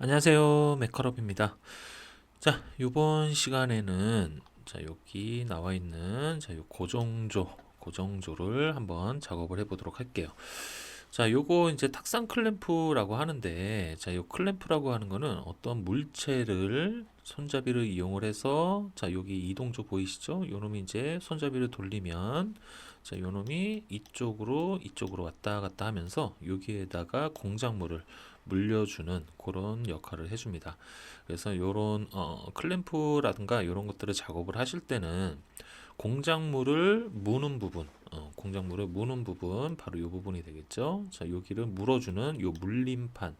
안녕하세요. 메커럽입니다. 자, 이번 시간에는 여기 나와 있는 요 고정조를 한번 작업을 해보도록 할게요. 자, 요거 이제 탁상 클램프라고 하는데, 요 클램프라고 하는 거는 어떤 물체를 손잡이를 이용을 해서, 여기 이동조 보이시죠? 요 놈이 이제 손잡이를 돌리면, 요 놈이 이쪽으로 왔다 갔다 하면서 여기에다가 공작물을 물려주는 그런 역할을 해줍니다. 그래서 요런 클램프라든가 이런 것들을 작업을 하실 때는 공작물을 무는 부분 바로 이 부분이 되겠죠. 자, 여기를 물어주는 요 물림판.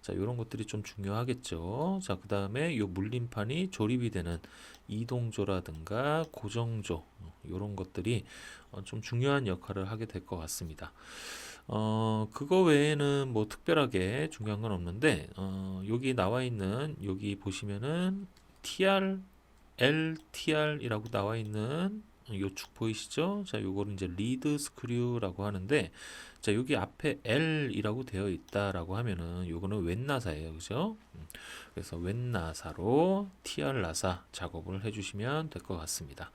자, 이런 것들이 좀 중요하겠죠. 자, 그 다음에 요 물림판이 조립이 되는 이동조라든가 고정조, 이런 것들이 좀 중요한 역할을 하게 될 것 같습니다. 그거 외에는 뭐 특별하게 중요한 건 없는데, 여기 나와 있는, 여기 보시면은 TR, LTR이라고 나와 있는 요 축 보이시죠? 자, 요거는 이제 리드 스크류라고 하는데, 자, 여기 앞에 L이라고 되어 있다라고 하면은 요거는 웬나사예요. 그죠? 그래서 웬나사로 TR 나사 작업을 해주시면 될 것 같습니다.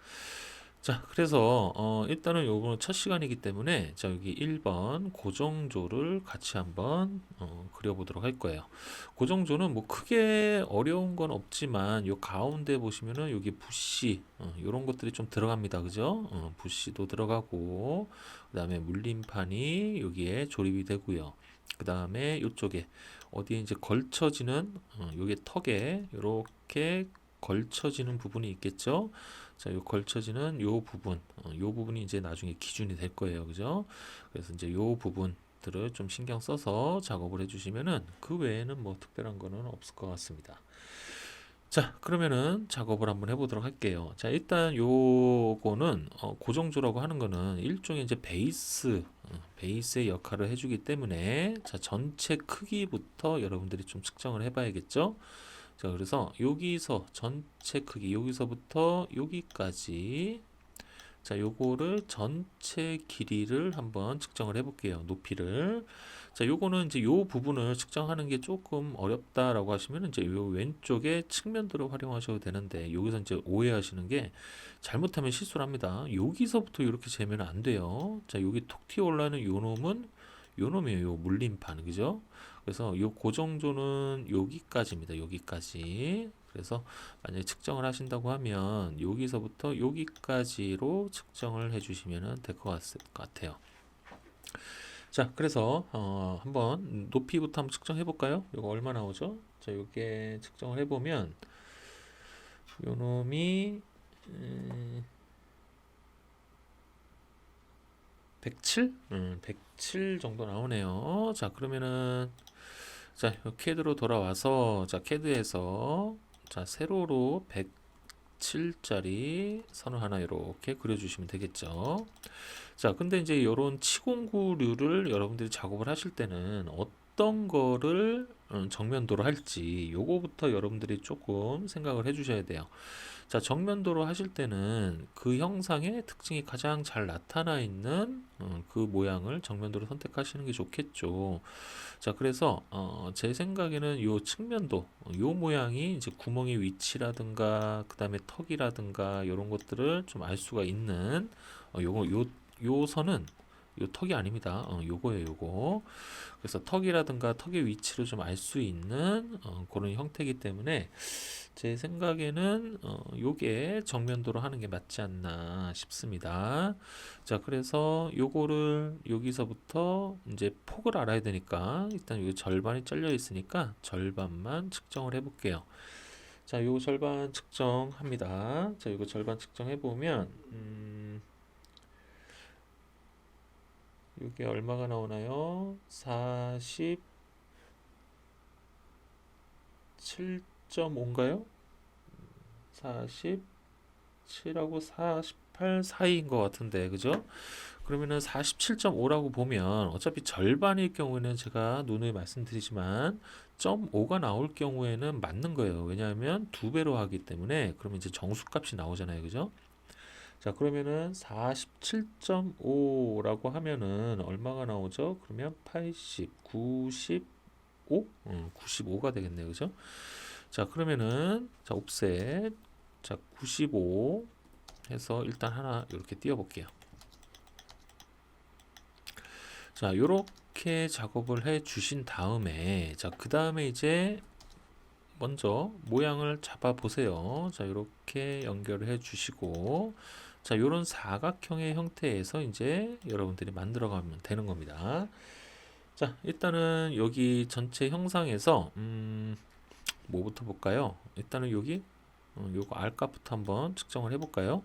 자, 그래서 일단은 요거는 첫 시간이기 때문에 자, 여기 1번 고정조를 같이 한번 그려보도록 할 거예요. 고정조는 뭐 크게 어려운 건 없지만 요 가운데 보시면은 여기 붓씨 요런 것들이 좀 들어갑니다. 그죠? 붓씨도 들어가고 그다음에 물림판이 여기에 조립이 되고요. 그다음에 요쪽에 어디에 이제 걸쳐지는 요게 턱에 요렇게 걸쳐지는 부분이 있겠죠? 자, 요 걸쳐지는 요 부분, 요 부분이 이제 나중에 기준이 될 거예요. 그죠? 그래서 이제 요 부분들을 좀 신경 써서 작업을 해주시면은 그 외에는 뭐 특별한 거는 없을 것 같습니다. 자, 그러면은 작업을 한번 해보도록 할게요. 자, 일단 요거는 고정조라고 하는 거는 일종의 이제 베이스의 역할을 해주기 때문에 자, 전체 크기부터 여러분들이 좀 측정을 해봐야겠죠? 자, 그래서 여기서 전체 크기, 여기서부터 여기까지, 자, 요거를 전체 길이를 한번 측정을 해볼게요. 높이를. 자, 요거는 이제 요 부분을 측정하는 게 조금 어렵다라고 하시면 이제 요 왼쪽에 측면도를 활용하셔도 되는데, 여기서 이제 오해하시는 게 잘못하면 실수를 합니다. 여기서부터 이렇게 재면 안 돼요. 자, 여기 톡 튀어 올라오는 요 놈이에요. 요 물림판. 그죠? 그래서 요 고정조는 여기까지입니다. 여기까지. 그래서 만약에 측정을 하신다고 하면 여기서부터 여기까지로 측정을 해주시면 될 것 같아요. 자, 그래서 한번 높이부터 한번 측정해 볼까요? 이거 얼마 나오죠? 자, 요게 측정을 해보면 요 놈이 107? 107 정도 나오네요. 자, 그러면은 자, 캐드로 돌아와서 자, 캐드에서 자, 세로로 107짜리 선을 하나 이렇게 그려주시면 되겠죠. 자, 근데 이제 이런 치공구류를 여러분들이 작업을 하실 때는 어떤 거를 정면도로 할지 요거부터 여러분들이 조금 생각을 해주셔야 돼요. 자, 정면도로 하실 때는 그 형상의 특징이 가장 잘 나타나 있는 그 모양을 정면도로 선택하시는 게 좋겠죠. 자, 그래서 제 생각에는 요 측면도, 요 모양이 이제 구멍의 위치라든가 그다음에 턱이라든가 이런 것들을 좀 알 수가 있는 요 선은 요 턱이 아닙니다. 요거예요, 요거. 그래서 턱이라든가 턱의 위치를 좀 알 수 있는 그런 형태이기 때문에 제 생각에는 요게 정면도로 하는 게 맞지 않나 싶습니다. 자, 그래서 요거를 여기서부터 이제 폭을 알아야 되니까 일단 요 절반이 잘려 있으니까 절반만 측정을 해 볼게요. 자, 요 절반 측정합니다. 자, 요거 절반 측정해 보면 이게 얼마가 나오나요? 47.5인가요? 47하고 48 사이인 것 같은데, 그죠? 그러면은 47.5라고 보면 어차피 절반일 경우에는 제가 누누이 말씀드리지만 0.5가 나올 경우에는 맞는 거예요. 왜냐하면 두 배로 하기 때문에 그러면 이제 정수값이 나오잖아요. 그죠? 자, 그러면은 47.5라고 하면은 얼마가 나오죠? 그러면 80, 90, 95? 95가 되겠네요. 그죠? 자, 그러면은 자, 옵셋 자, 95 해서 일단 하나 이렇게 띄워 볼게요. 자, 요렇게 작업을 해 주신 다음에 자, 그 다음에 이제 먼저 모양을 잡아 보세요. 자, 이렇게 연결을 해 주시고 자, 요런 사각형의 형태에서 이제 여러분들이 만들어 가면 되는 겁니다. 자, 일단은 여기 전체 형상에서 뭐부터 볼까요? 일단은 여기 요거 R값부터 한번 측정을 해 볼까요?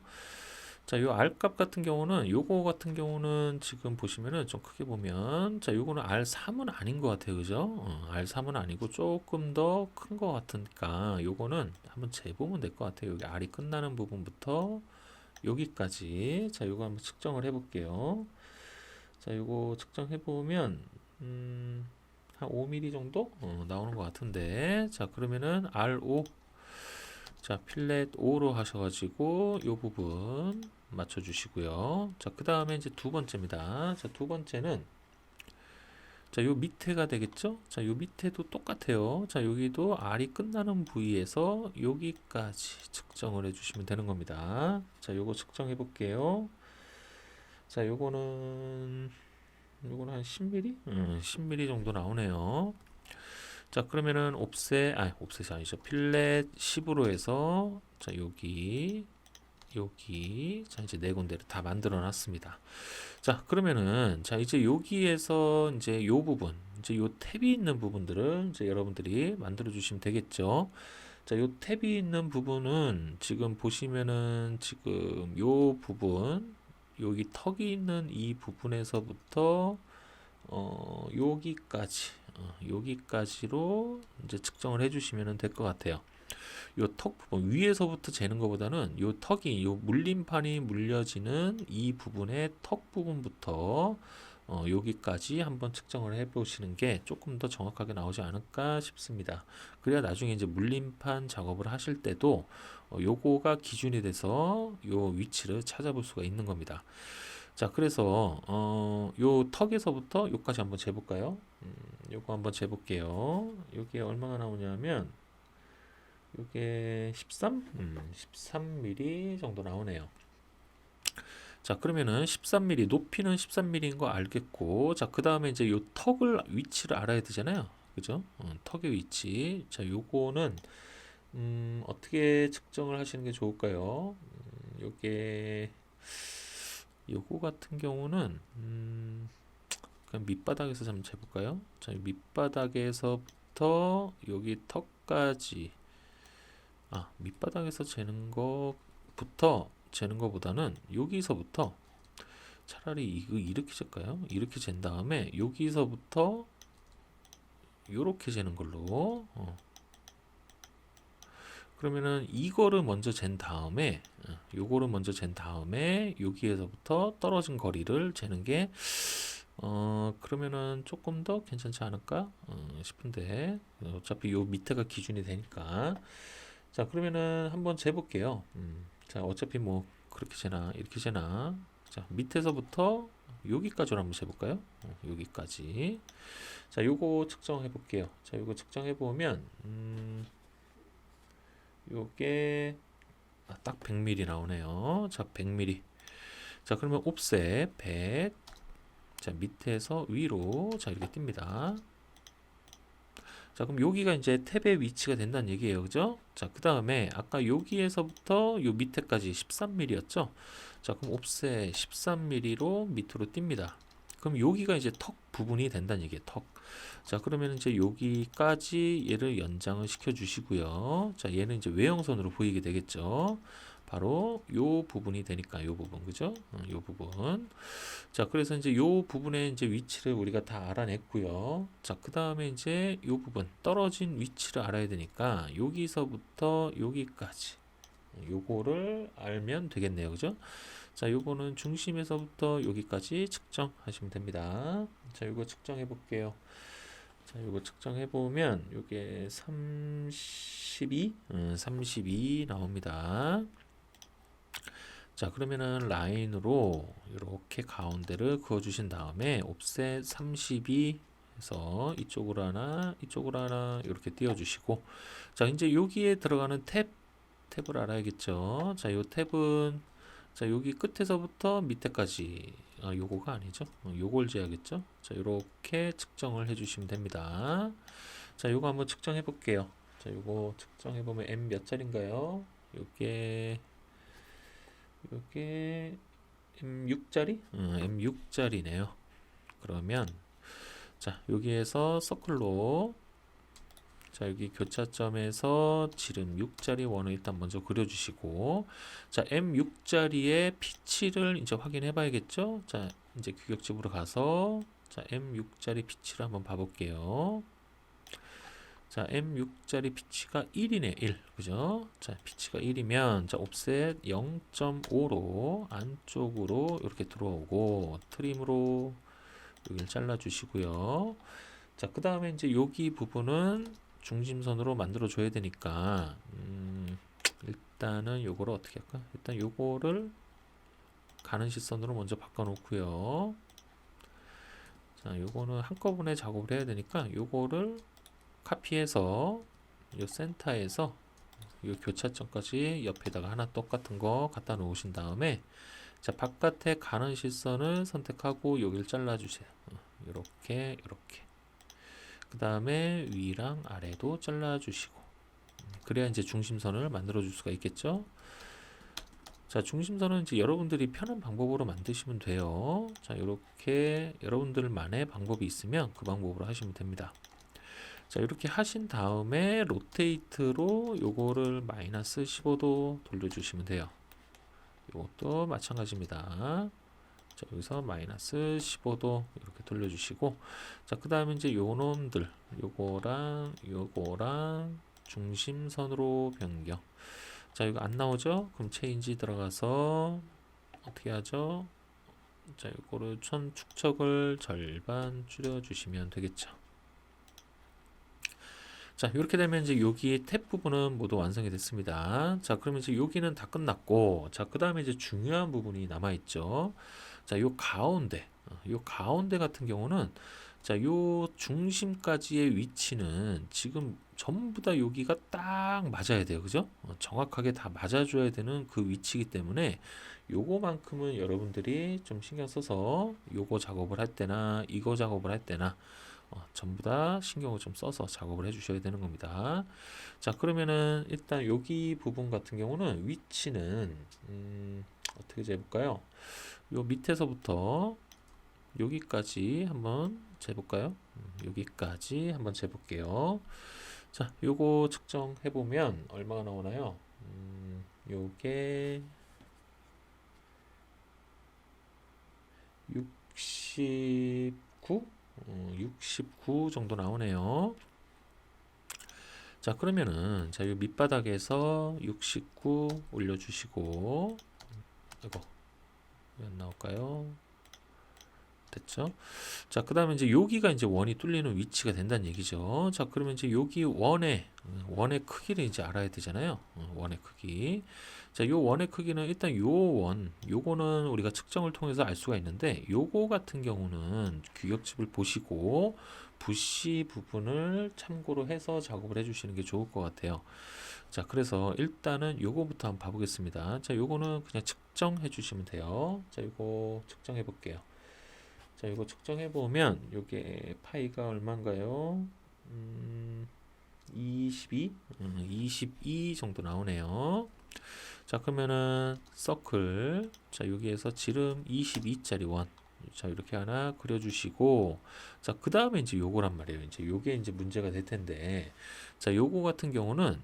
자, 요 R값 같은 경우는 요거 같은 경우는 지금 보시면은 좀 크게 보면 자, 요거는 R3은 아닌 것 같아요. 그죠? R3은 아니고 조금 더 큰 것 같으니까 요거는 한번 재보면 될 것 같아요. 여기 R이 끝나는 부분부터 여기까지 자, 요거 한번 측정을 해 볼게요. 자, 요거 측정해 보면 한 5mm 정도 나오는 것 같은데 자, 그러면은 R5 자, 필렛 5로 하셔가지고 요 부분 맞춰주시고요. 자, 그 다음에 이제 두 번째입니다. 자, 두 번째는 자, 요 밑에가 되겠죠? 자, 요 밑에도 똑같아요. 자, 여기도 R이 끝나는 부위에서 여기까지 측정을 해주시면 되는 겁니다. 자, 요거 측정해 볼게요. 자, 요거는 한 10mm? 10mm 정도 나오네요. 자, 그러면은 옵셋이 아니죠. 필렛 10으로 해서 자, 여기 자, 이제 네 군데를 다 만들어 놨습니다. 자, 그러면은 자, 이제 여기에서 이제 요 부분, 이제 요 탭이 있는 부분들을 이제 여러분들이 만들어 주시면 되겠죠. 자, 요 탭이 있는 부분은 지금 보시면은 지금 요 부분, 여기 턱이 있는 이 부분에서부터 여기까지로 이제 측정을 해주시면 될 것 같아요. 요 턱 부분 위에서부터 재는 것보다는 요 턱이 요 물림판이 물려지는 이 부분의 턱 부분부터 여기까지 한번 측정을 해 보시는 게 조금 더 정확하게 나오지 않을까 싶습니다. 그래야 나중에 이제 물림판 작업을 하실 때도 요거가 기준이 돼서 요 위치를 찾아볼 수가 있는 겁니다. 자, 그래서 요 턱에서부터 요까지 한번 재볼까요? 요거 한번 재볼게요. 요게 얼마나 나오냐면 요게 13mm 정도 나오네요. 자, 그러면은 13mm 높이는 13mm인 거 알겠고 자, 그 다음에 이제 요 턱을 위치를 알아야 되잖아요. 그죠? 턱의 위치. 자, 요거는 어떻게 측정을 하시는 게 좋을까요? 요게 요거 같은 경우는 그냥 밑바닥에서 한번 재볼까요? 자, 밑바닥에서부터 여기 턱까지 밑바닥에서 재는 것부터 재는 것보다는 여기서부터 차라리 이거 이렇게 잴까요? 이렇게 잰 다음에 여기서부터 요렇게 재는 걸로 그러면은 이거를 먼저 잰 다음에 요거를 먼저 잰 다음에 여기에서부터 떨어진 거리를 재는 게 그러면은 조금 더 괜찮지 않을까 싶은데 어차피 요 밑에가 기준이 되니까 자, 그러면은 한번 재볼게요. 자, 어차피 뭐 그렇게 재나 이렇게 재나 자, 밑에서부터 여기까지로 한번 재볼까요? 여기까지 자, 요거 측정해 볼게요. 자, 요거 측정해 보면 요게 딱 100mm 나오네요. 자, 100mm. 자, 그러면 옵셋 100. 자, 밑에서 위로 자, 이렇게 띕니다. 자, 그럼 여기가 이제 탭의 위치가 된다는 얘기예요. 그죠? 자, 그 다음에 아까 여기에서부터 요 밑에까지 13mm였죠? 자, 그럼 옵셋 13mm로 밑으로 띕니다. 그럼 여기가 이제 턱 부분이 된다는 얘기예요. 턱. 자, 그러면 이제 여기까지 얘를 연장을 시켜 주시고요. 자, 얘는 이제 외형선으로 보이게 되겠죠. 바로 요 부분이 되니까 요 부분, 그죠? 요 부분. 자, 그래서 이제 요 부분의 이제 위치를 우리가 다 알아냈고요. 자, 그 다음에 이제 요 부분 떨어진 위치를 알아야 되니까 여기서부터 여기까지 요거를 알면 되겠네요. 그죠? 자, 요거는 중심에서부터 여기까지 측정하시면 됩니다. 자, 요거 측정해 볼게요. 자, 요거 측정해 보면 요게 32 나옵니다. 자, 그러면은 라인으로 이렇게 가운데를 그어 주신 다음에 옵셋 32 그래서 이쪽으로 하나, 이쪽으로 하나 이렇게 띄워주시고, 자 이제 여기에 들어가는 탭을 알아야겠죠. 자, 요 탭은 자 여기 끝에서부터 밑에까지 요거가 아니죠. 요걸 재야겠죠. 자, 요렇게 측정을 해주시면 됩니다. 자, 요거 한번 측정해 볼게요. 자, 요거 측정해 보면 M 몇 짜리인가요? 요게 M6짜리? M6짜리네요. 그러면 자 여기에서 서클로 자 여기 교차점에서 지름 6짜리 원을 일단 먼저 그려주시고, 자 M6짜리의 피치를 이제 확인해 봐야겠죠. 자 이제 규격집으로 가서 자 M6짜리 피치를 한번 봐볼게요. 자 M6짜리 피치가 1이네. 1 그죠? 자 피치가 1이면 자 옵셋 0.5로 안쪽으로 이렇게 들어오고, 트림으로 여기를 잘라 주시고요. 자 그 다음에 이제 여기 부분은 중심선으로 만들어 줘야 되니까 일단은 요거를 어떻게 할까? 일단 요거를 가는 시선으로 먼저 바꿔 놓고요. 자 요거는 한꺼번에 작업을 해야 되니까 요거를 카피해서 요 센터에서 요 교차점까지 옆에다가 하나 똑같은 거 갖다 놓으신 다음에 자 바깥에 가는 실선을 선택하고 여기를 잘라 주세요. 이렇게 그 다음에 위랑 아래도 잘라 주시고, 그래야 이제 중심선을 만들어 줄 수가 있겠죠. 자 중심선은 이제 여러분들이 편한 방법으로 만드시면 돼요. 자 이렇게 여러분들만의 방법이 있으면 그 방법으로 하시면 됩니다. 자 이렇게 하신 다음에 로테이트로 요거를 마이너스 15도 돌려주시면 돼요. 이것도 마찬가지입니다. 자 여기서 마이너스 15도 이렇게 돌려주시고, 자 그 다음에 이제 요놈들 요거랑 중심선으로 변경. 자 이거 안 나오죠? 그럼 체인지 들어가서 어떻게 하죠? 자 요거를 축척을 절반 줄여주시면 되겠죠. 자 이렇게 되면 이제 여기 탭 부분은 모두 완성이 됐습니다. 자 그러면 이제 여기는 다 끝났고, 자 그 다음에 이제 중요한 부분이 남아 있죠. 자 요 가운데 같은 경우는 자 요 중심까지의 위치는 지금 전부 다 여기가 딱 맞아야 돼요. 그죠? 정확하게 다 맞아줘야 되는 그 위치이기 때문에 요거만큼은 여러분들이 좀 신경 써서 요거 작업을 할 때나 이거 작업을 할 때나 전부 다 신경을 좀 써서 작업을 해 주셔야 되는 겁니다. 자 그러면은 일단 여기 부분 같은 경우는 위치는 어떻게 재볼까요? 요 밑에서부터 여기까지 한번 재볼까요? 여기까지 한번 재볼게요. 자 요거 측정해 보면 얼마가 나오나요? 요게 69? 69 정도 나오네요. 자 그러면은 자 요 밑바닥에서 69 올려주시고, 이거 왜 안 나올까요? 됐죠? 자 그 다음에 이제 여기가 이제 원이 뚫리는 위치가 된다는 얘기죠. 자 그러면 이제 여기 원의 크기를 이제 알아야 되잖아요. 원의 크기. 자 요 원의 크기는 일단 요거는 우리가 측정을 통해서 알 수가 있는데, 요거 같은 경우는 규격집을 보시고 붓시 부분을 참고로 해서 작업을 해주시는 게 좋을 것 같아요. 자 그래서 일단은 요거부터 한번 봐보겠습니다. 자 요거는 그냥 측정해 주시면 돼요. 자 요거 측정해 볼게요. 자 이거 측정해 보면 요게 파이가 얼마인가요? 22 정도 나오네요. 자 그러면은 서클, 자 여기에서 지름 22짜리 원, 자 이렇게 하나 그려주시고, 자 그 다음에 이제 요거란 말이에요. 이제 요게 이제 문제가 될 텐데, 자 요거 같은 경우는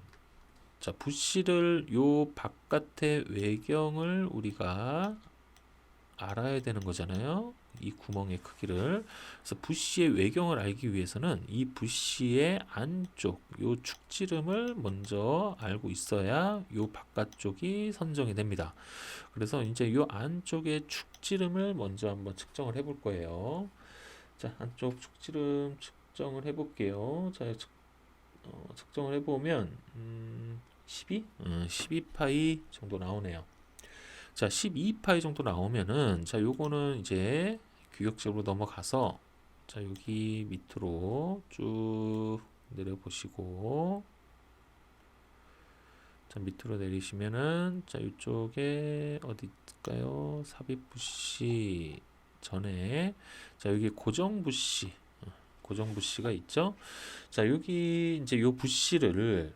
자 붓실을 요 바깥의 외경을 우리가 알아야 되는 거잖아요. 이 구멍의 크기를. 그래서 붓시의 외경을 알기 위해서는 이 붓시의 안쪽 요 축지름을 먼저 알고 있어야 요 바깥쪽이 선정이 됩니다. 그래서 이제 요 안쪽의 축지름을 먼저 한번 측정을 해 볼 거예요. 자 안쪽 축지름 측정을 해 볼게요. 자 측정을 해 보면 12파이 정도 나오네요. 자 12파이 정도 나오면은 자 요거는 이제 규격적으로 넘어가서 자, 여기 밑으로 쭉 내려보시고, 자, 밑으로 내리시면은, 자, 이쪽에 어디 있을까요? 삽입 부시 전에, 자, 여기 고정 부시, 고정 부시가 있죠? 자, 여기 이제 요 부시를,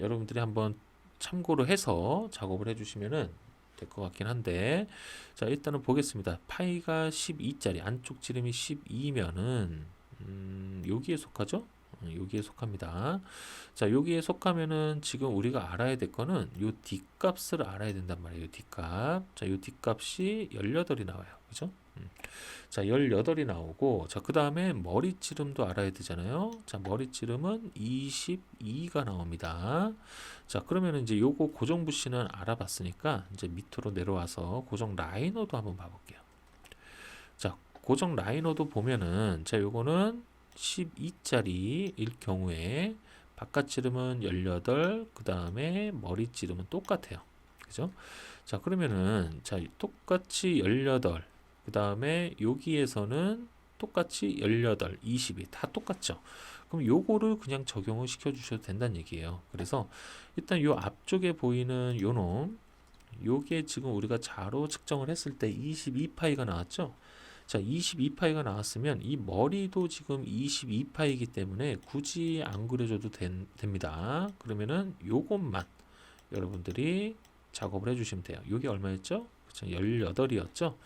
여러분들이 한번 참고로 해서 작업을 해주시면은 될 것 같긴 한데, 자, 일단은 보겠습니다. 파이가 12짜리, 안쪽 지름이 12면은, 여기에 속하죠? 여기에 속합니다. 자, 여기에 속하면은 지금 우리가 알아야 될 거는 요 뒷값을 알아야 된단 말이에요. 요 뒷값. 자, 요 뒷값이 18이 나와요. 그죠? 자, 18이 나오고, 자, 그 다음에 머리찌름도 알아야 되잖아요. 자, 머리찌름은 22가 나옵니다. 자, 그러면 이제 요거 고정 부시는 알아봤으니까, 이제 밑으로 내려와서 고정 라이너도 한번 봐볼게요. 자, 고정 라이너도 보면은, 자, 요거는 12짜리일 경우에, 바깥 찌름은 18, 그 다음에 머리 찌름은 똑같아요. 그죠? 자, 그러면은, 자, 똑같이 18, 그 다음에 여기에서는 똑같이 18, 22 다 똑같죠. 그럼 요거를 그냥 적용을 시켜 주셔도 된다는 얘기예요. 그래서 일단 요 앞쪽에 보이는 요 놈, 요게 지금 우리가 자로 측정을 했을 때 22파이가 나왔죠. 자, 22파이가 나왔으면 이 머리도 지금 22파이이기 때문에 굳이 안 그려줘도 됩니다. 그러면은 요것만 여러분들이 작업을 해주시면 돼요. 요게 얼마였죠? 그쵸, 18이었죠?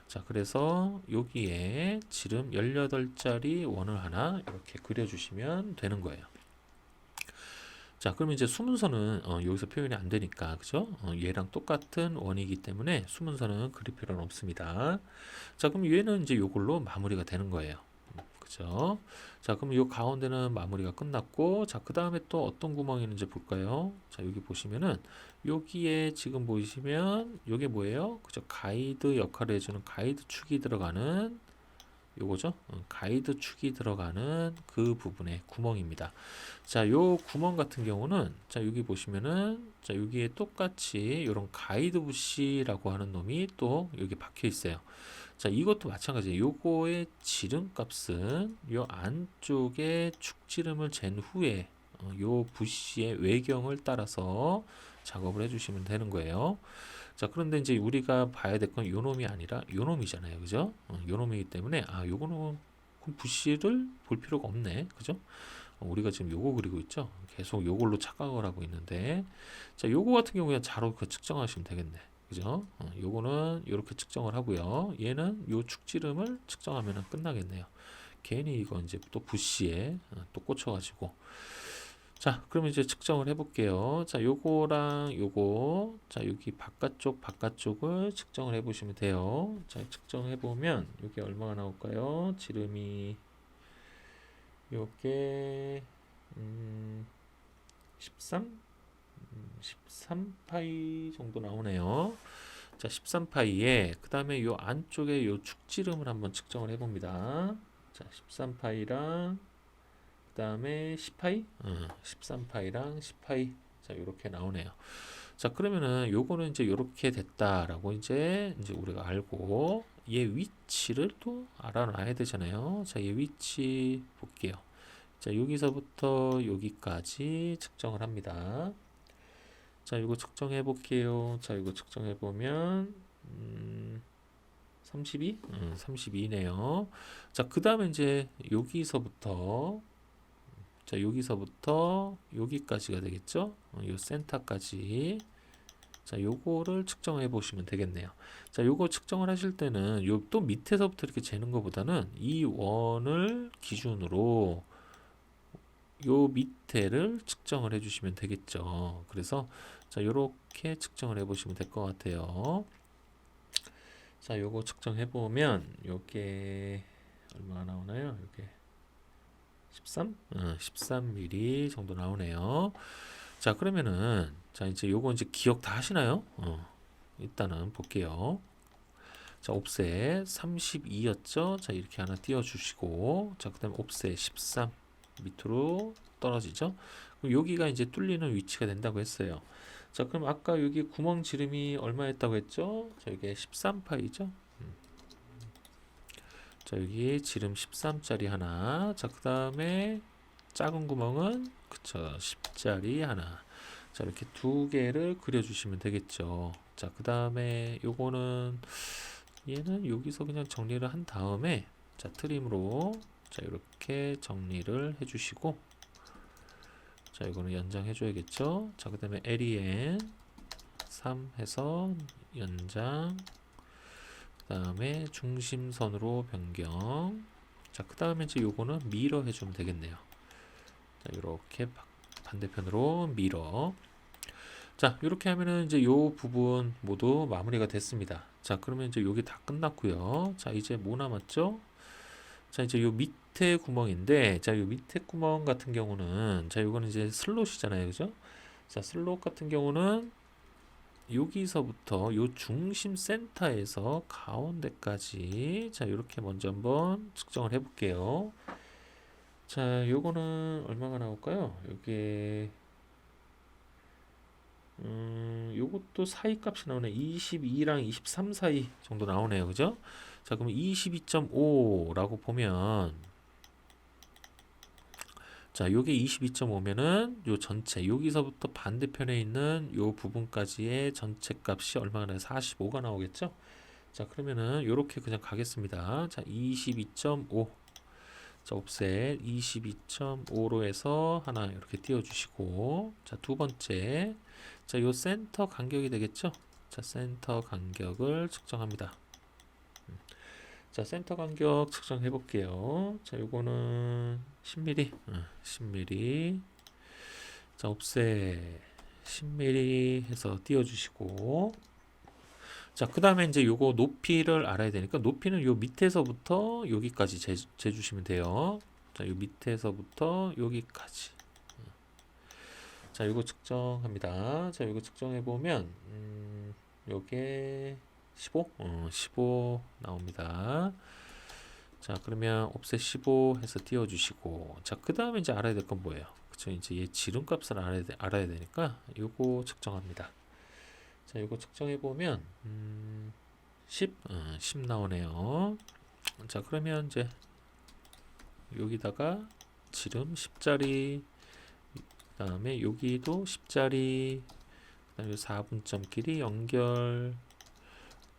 자, 그래서 여기에 지름 18짜리 원을 하나 이렇게 그려주시면 되는 거예요. 자, 그러면 이제 수문선은 여기서 표현이 안 되니까, 그죠? 얘랑 똑같은 원이기 때문에 수문선은 그릴 필요는 없습니다. 자, 그럼 얘는 이제 요걸로 마무리가 되는 거예요. 그죠? 자, 그럼 요 가운데는 마무리가 끝났고, 자, 그 다음에 또 어떤 구멍이 있는지 볼까요? 자, 여기 보시면은, 여기에 지금 보시면, 요게 뭐예요? 그죠? 가이드 역할을 해주는 가이드 축이 들어가는 요거죠? 가이드 축이 들어가는 그 부분의 구멍입니다. 자, 요 구멍 같은 경우는 자, 여기 보시면은 자, 여기에 똑같이 이런 가이드 부시라고 하는 놈이 또 여기 박혀 있어요. 자, 이것도 마찬가지예요. 요거의 지름값은 요 안쪽에 축지름을 잰 후에 요 부시의 외경을 따라서 작업을 해주시면 되는 거예요. 자, 그런데 이제 우리가 봐야 될 건 요 놈이 아니라 요 놈이잖아요. 그죠? 요 놈이기 때문에, 아, 요거는 그럼 부시를 볼 필요가 없네. 그죠? 우리가 지금 요거 그리고 있죠? 계속 요걸로 착각을 하고 있는데, 자, 요거 같은 경우에 자로 그 측정하시면 되겠네. 그죠? 요거는 요렇게 측정을 하고요. 얘는 요 축지름을 측정하면 끝나겠네요. 괜히 이거 이제 또 부시에 또 꽂혀가지고. 자, 그러면 이제 측정을 해볼게요. 자, 요거랑 요거, 자, 여기 바깥쪽을 측정을 해보시면 돼요. 자, 측정해보면, 요게 얼마가 나올까요? 지름이, 요게, 13? 13파이 정도 나오네요. 자, 13파이에, 그 다음에 요 안쪽에 요 축지름을 한번 측정을 해봅니다. 자, 13파이랑, 그 다음에 10파이? 13파이랑 10파이. 자, 요렇게 나오네요. 자, 그러면은 요거는 이제 요렇게 됐다라고 이제 우리가 알고 얘 위치를 또 알아놔야 되잖아요. 자, 얘 위치 볼게요. 자, 여기서부터 여기까지 측정을 합니다. 자, 요거 측정해 볼게요. 자, 요거 측정해 보면 32? 32네요. 자, 그 다음에 이제 여기서부터 자, 여기서부터 여기까지가 되겠죠? 요 센터까지. 자, 요거를 측정해 보시면 되겠네요. 자, 요거 측정을 하실 때는 요 또 밑에서부터 이렇게 재는 것보다는 이 원을 기준으로 요 밑에를 측정을 해 주시면 되겠죠. 그래서 자, 요렇게 측정을 해 보시면 될 것 같아요. 자, 요거 측정해 보면 요게 얼마 나오나요? 요게 13? 13mm 정도 나오네요. 자, 그러면은, 자, 이제 요거 이제 기억 다 하시나요? 일단은 볼게요. 자, 옵셋 32였죠? 자, 이렇게 하나 띄워주시고, 자, 그 다음에 옵셋 13 밑으로 떨어지죠? 그럼 여기가 이제 뚫리는 위치가 된다고 했어요. 자, 그럼 아까 여기 구멍 지름이 얼마였다고 했죠? 자, 이게 13파이죠? 자, 여기 지름 13짜리 하나. 자, 그 다음에 작은 구멍은 그쵸 10짜리 하나. 자, 이렇게 두 개를 그려주시면 되겠죠. 자, 그 다음에 요거는 얘는 여기서 그냥 정리를 한 다음에 자, 트림으로 자, 이렇게 정리를 해주시고 자, 이거는 연장해 줘야겠죠. 자, 그 다음에 LEN 3 해서 연장, 그 다음에 중심선으로 변경. 자, 그 다음에 이제 요거는 미러 해주면 되겠네요. 자, 이렇게 반대편으로 미러. 자, 이렇게 하면은 이제 요 부분 모두 마무리가 됐습니다. 자, 그러면 이제 여기 다 끝났고요. 자, 이제 뭐 남았죠? 자, 이제 요 밑에 구멍인데, 자, 요 밑에 구멍 같은 경우는, 자, 요거는 이제 슬롯이잖아요, 그죠? 자, 슬롯 같은 경우는 여기서부터 요 중심 센터에서 가운데까지, 자, 요렇게 먼저 한번 측정을 해볼게요. 자, 요거는 얼마가 나올까요? 요게 요것도 사이 값이 나오네. 22랑 23 사이 정도 나오네요. 그죠? 자, 그럼 22.5라고 보면, 자, 요게 22.5면은 요 전체, 여기서부터 반대편에 있는 요 부분까지의 전체 값이 얼마가 나요? 45가 나오겠죠? 자, 그러면은 요렇게 그냥 가겠습니다. 자, 22.5. 자, 옵셋 22.5로 해서 하나 이렇게 띄워주시고, 자, 두 번째, 자, 요 센터 간격이 되겠죠? 자, 센터 간격을 측정합니다. 자, 센터 간격 측정해 볼게요. 자, 요거는 10mm, 10mm. 자, 옵셋 10mm 해서 띄워주시고, 자, 그 다음에 이제 요거 높이를 알아야 되니까 높이는 요 밑에서부터 여기까지 재주시면 돼요. 자, 요 밑에서부터 여기까지. 자, 요거 측정합니다. 자, 요거 측정해 보면 요게 15? 15 나옵니다. 자, 그러면 옵셋 15 해서 띄워주시고, 자, 그 다음에 이제 알아야 될 건 뭐예요? 그쵸? 이제 얘 지름값을 알아야 되니까 요거 측정합니다. 자, 요거 측정해 보면 10, 10 나오네요. 자, 그러면 이제 여기다가 지름 10짜리, 그 다음에 여기도 10짜리, 그 다음에 4분점 길이 연결,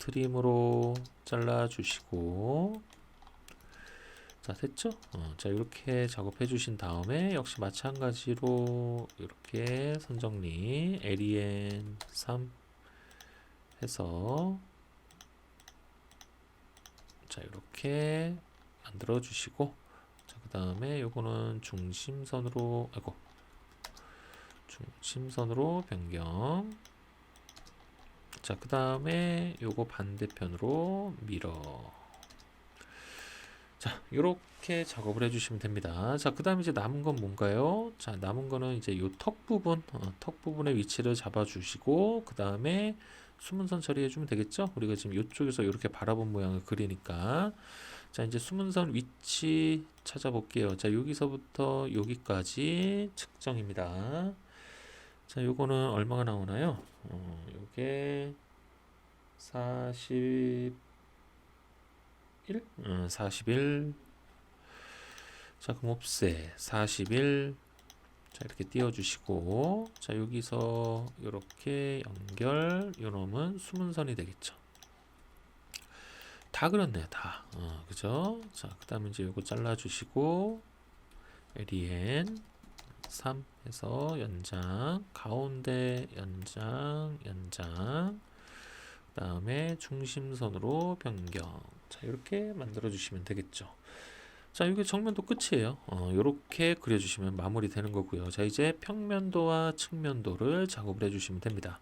트림으로 잘라 주시고, 자, 됐죠? 자, 이렇게 작업해 주신 다음에 역시 마찬가지로 이렇게 선정리 LEN 3 해서 자, 이렇게 만들어 주시고, 자, 그 다음에 요거는 중심선으로, 아이고, 중심선으로 변경. 자, 그 다음에 요거 반대편으로 밀어. 자, 요렇게 작업을 해주시면 됩니다. 자, 그 다음에 이제 남은 건 뭔가요? 자, 남은 거는 이제 요 턱 부분, 턱 부분의 위치를 잡아주시고, 그 다음에 수문선 처리해주면 되겠죠? 우리가 지금 이쪽에서 이렇게 바라본 모양을 그리니까. 자, 이제 수문선 위치 찾아볼게요. 자, 여기서부터 여기까지 측정입니다. 자, 요거는 얼마가 나오나요? 요게 41, 41. 자, 그럼 옵셋 41. 자, 이렇게 띄워주시고, 자, 여기서 이렇게 연결, 요놈은 수문선이 되겠죠. 다 그렸네요, 다. 그죠? 자, 그 다음에 이제 요거 잘라주시고, LEN 3 해서 연장, 가운데 연장, 연장, 그 다음에 중심선으로 변경. 자, 이렇게 만들어 주시면 되겠죠. 자, 이게 정면도 끝이에요. 이렇게 그려주시면 마무리 되는 거고요. 자, 이제 평면도와 측면도를 작업을 해주시면 됩니다.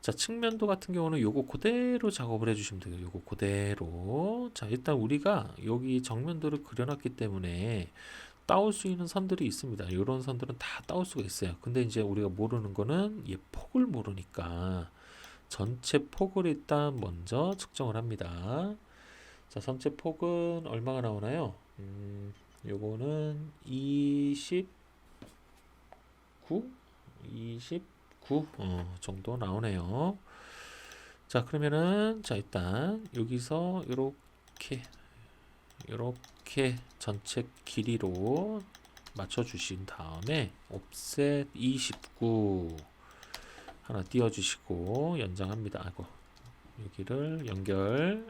자, 측면도 같은 경우는 요거 그대로 작업을 해주시면 돼요. 요거 그대로. 자, 일단 우리가 여기 정면도를 그려놨기 때문에 따올 수 있는 선들이 있습니다. 이런 선들은 다 따올 수가 있어요. 근데 이제 우리가 모르는 거는 얘 폭을 모르니까 전체 폭을 일단 먼저 측정을 합니다. 자, 전체 폭은 얼마가 나오나요? 요거는 29 정도 나오네요. 자, 그러면은 자, 일단 여기서 이렇게 이렇게 전체 길이로 맞춰 주신 다음에 옵셋 29 하나 띄워 주시고 연장합니다. 아이고, 여기를 연결.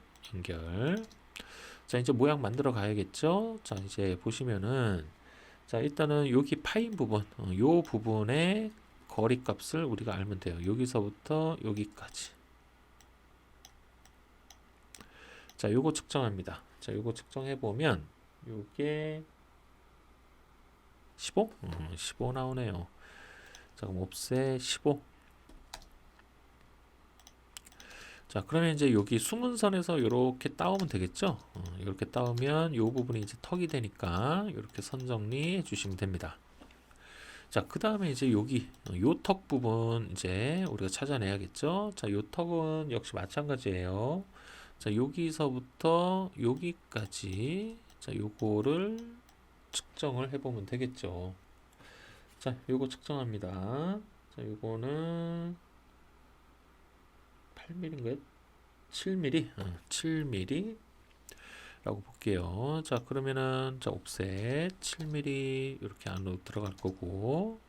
자, 이제 모양 만들어 가야겠죠. 자, 이제 보시면은, 자, 일단은 여기 파인 부분, 요 부분의 거리 값을 우리가 알면 돼요. 여기서부터 여기까지. 자, 요거 측정합니다. 자, 요거 측정해 보면 요게 15? 15 나오네요. 자, 그럼 옵셋 15. 자, 그러면 이제 여기 숨은 선에서 이렇게 따오면 되겠죠? 이렇게 따오면 요 부분이 이제 턱이 되니까 이렇게 선 정리해 주시면 됩니다. 자, 그 다음에 이제 여기 요 턱 부분 이제 우리가 찾아내야겠죠? 자, 요 턱은 역시 마찬가지예요. 자, 여기서부터 여기까지, 자, 요거를 측정을 해보면 되겠죠. 자, 요거 측정합니다. 자, 요거는 8mm인가요? 7mm? 7mm 라고 볼게요. 자, 그러면은, 자, 옵셋 7mm 이렇게 안으로 들어갈 거고,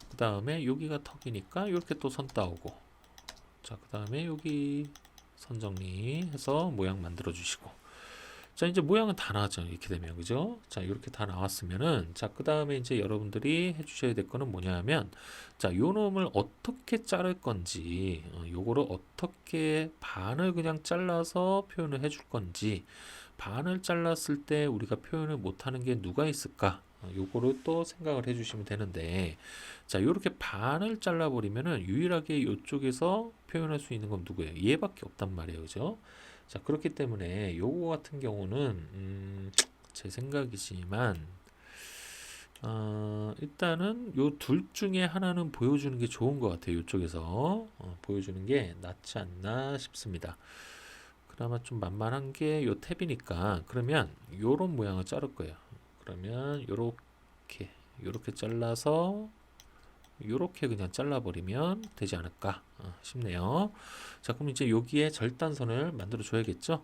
그 다음에 여기가 턱이니까 이렇게 또 선 따오고, 자, 그 다음에 여기 선 정리해서 모양 만들어 주시고, 자, 이제 모양은 다 나왔죠. 이렇게 되면, 그죠? 자, 이렇게 다 나왔으면은, 자, 그 다음에 이제 여러분들이 해주셔야 될 거는 뭐냐 하면, 자, 요 놈을 어떻게 자를 건지, 요거를 어떻게 반을 그냥 잘라서 표현을 해줄 건지, 반을 잘랐을 때 우리가 표현을 못하는 게 누가 있을까? 요거를 또 생각을 해주시면 되는데, 자, 요렇게 반을 잘라버리면은 유일하게 요쪽에서 표현할 수 있는 건 누구예요? 얘밖에 없단 말이에요. 그죠? 자, 그렇기 때문에 요거 같은 경우는 제 생각이지만 일단은 요 둘 중에 하나는 보여주는 게 좋은 것 같아요. 이쪽에서 보여주는 게 낫지 않나 싶습니다. 그나마 좀 만만한 게 요 탭이니까, 그러면 요런 모양을 자를 거예요. 그러면 요렇게 잘라서 요렇게 그냥 잘라버리면 되지 않을까 싶네요. 자, 그럼 이제 여기에 절단선을 만들어 줘야겠죠?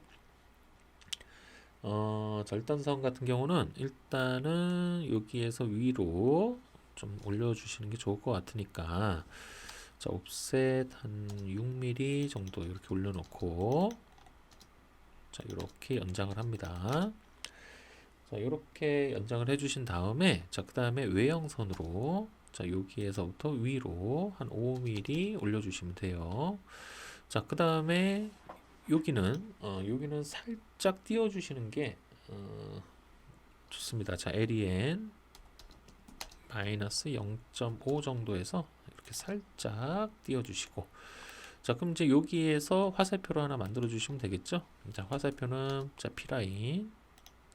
절단선 같은 경우는 일단은 여기에서 위로 좀 올려주시는 게 좋을 것 같으니까, 자, 옵셋 한 6mm 정도 이렇게 올려놓고, 자, 이렇게 연장을 합니다. 자, 이렇게 연장을 해주신 다음에, 자, 그 다음에 외형선으로, 자, 여기에서부터 위로 한 5mm 올려주시면 돼요. 자, 그 다음에 여기는 살짝 띄워주시는 게 좋습니다. 자, LEN 마이너스 0.5 정도에서 이렇게 살짝 띄워주시고, 자, 그럼 이제 여기에서 화살표를 하나 만들어 주시면 되겠죠? 자, 화살표는, 자, P라인.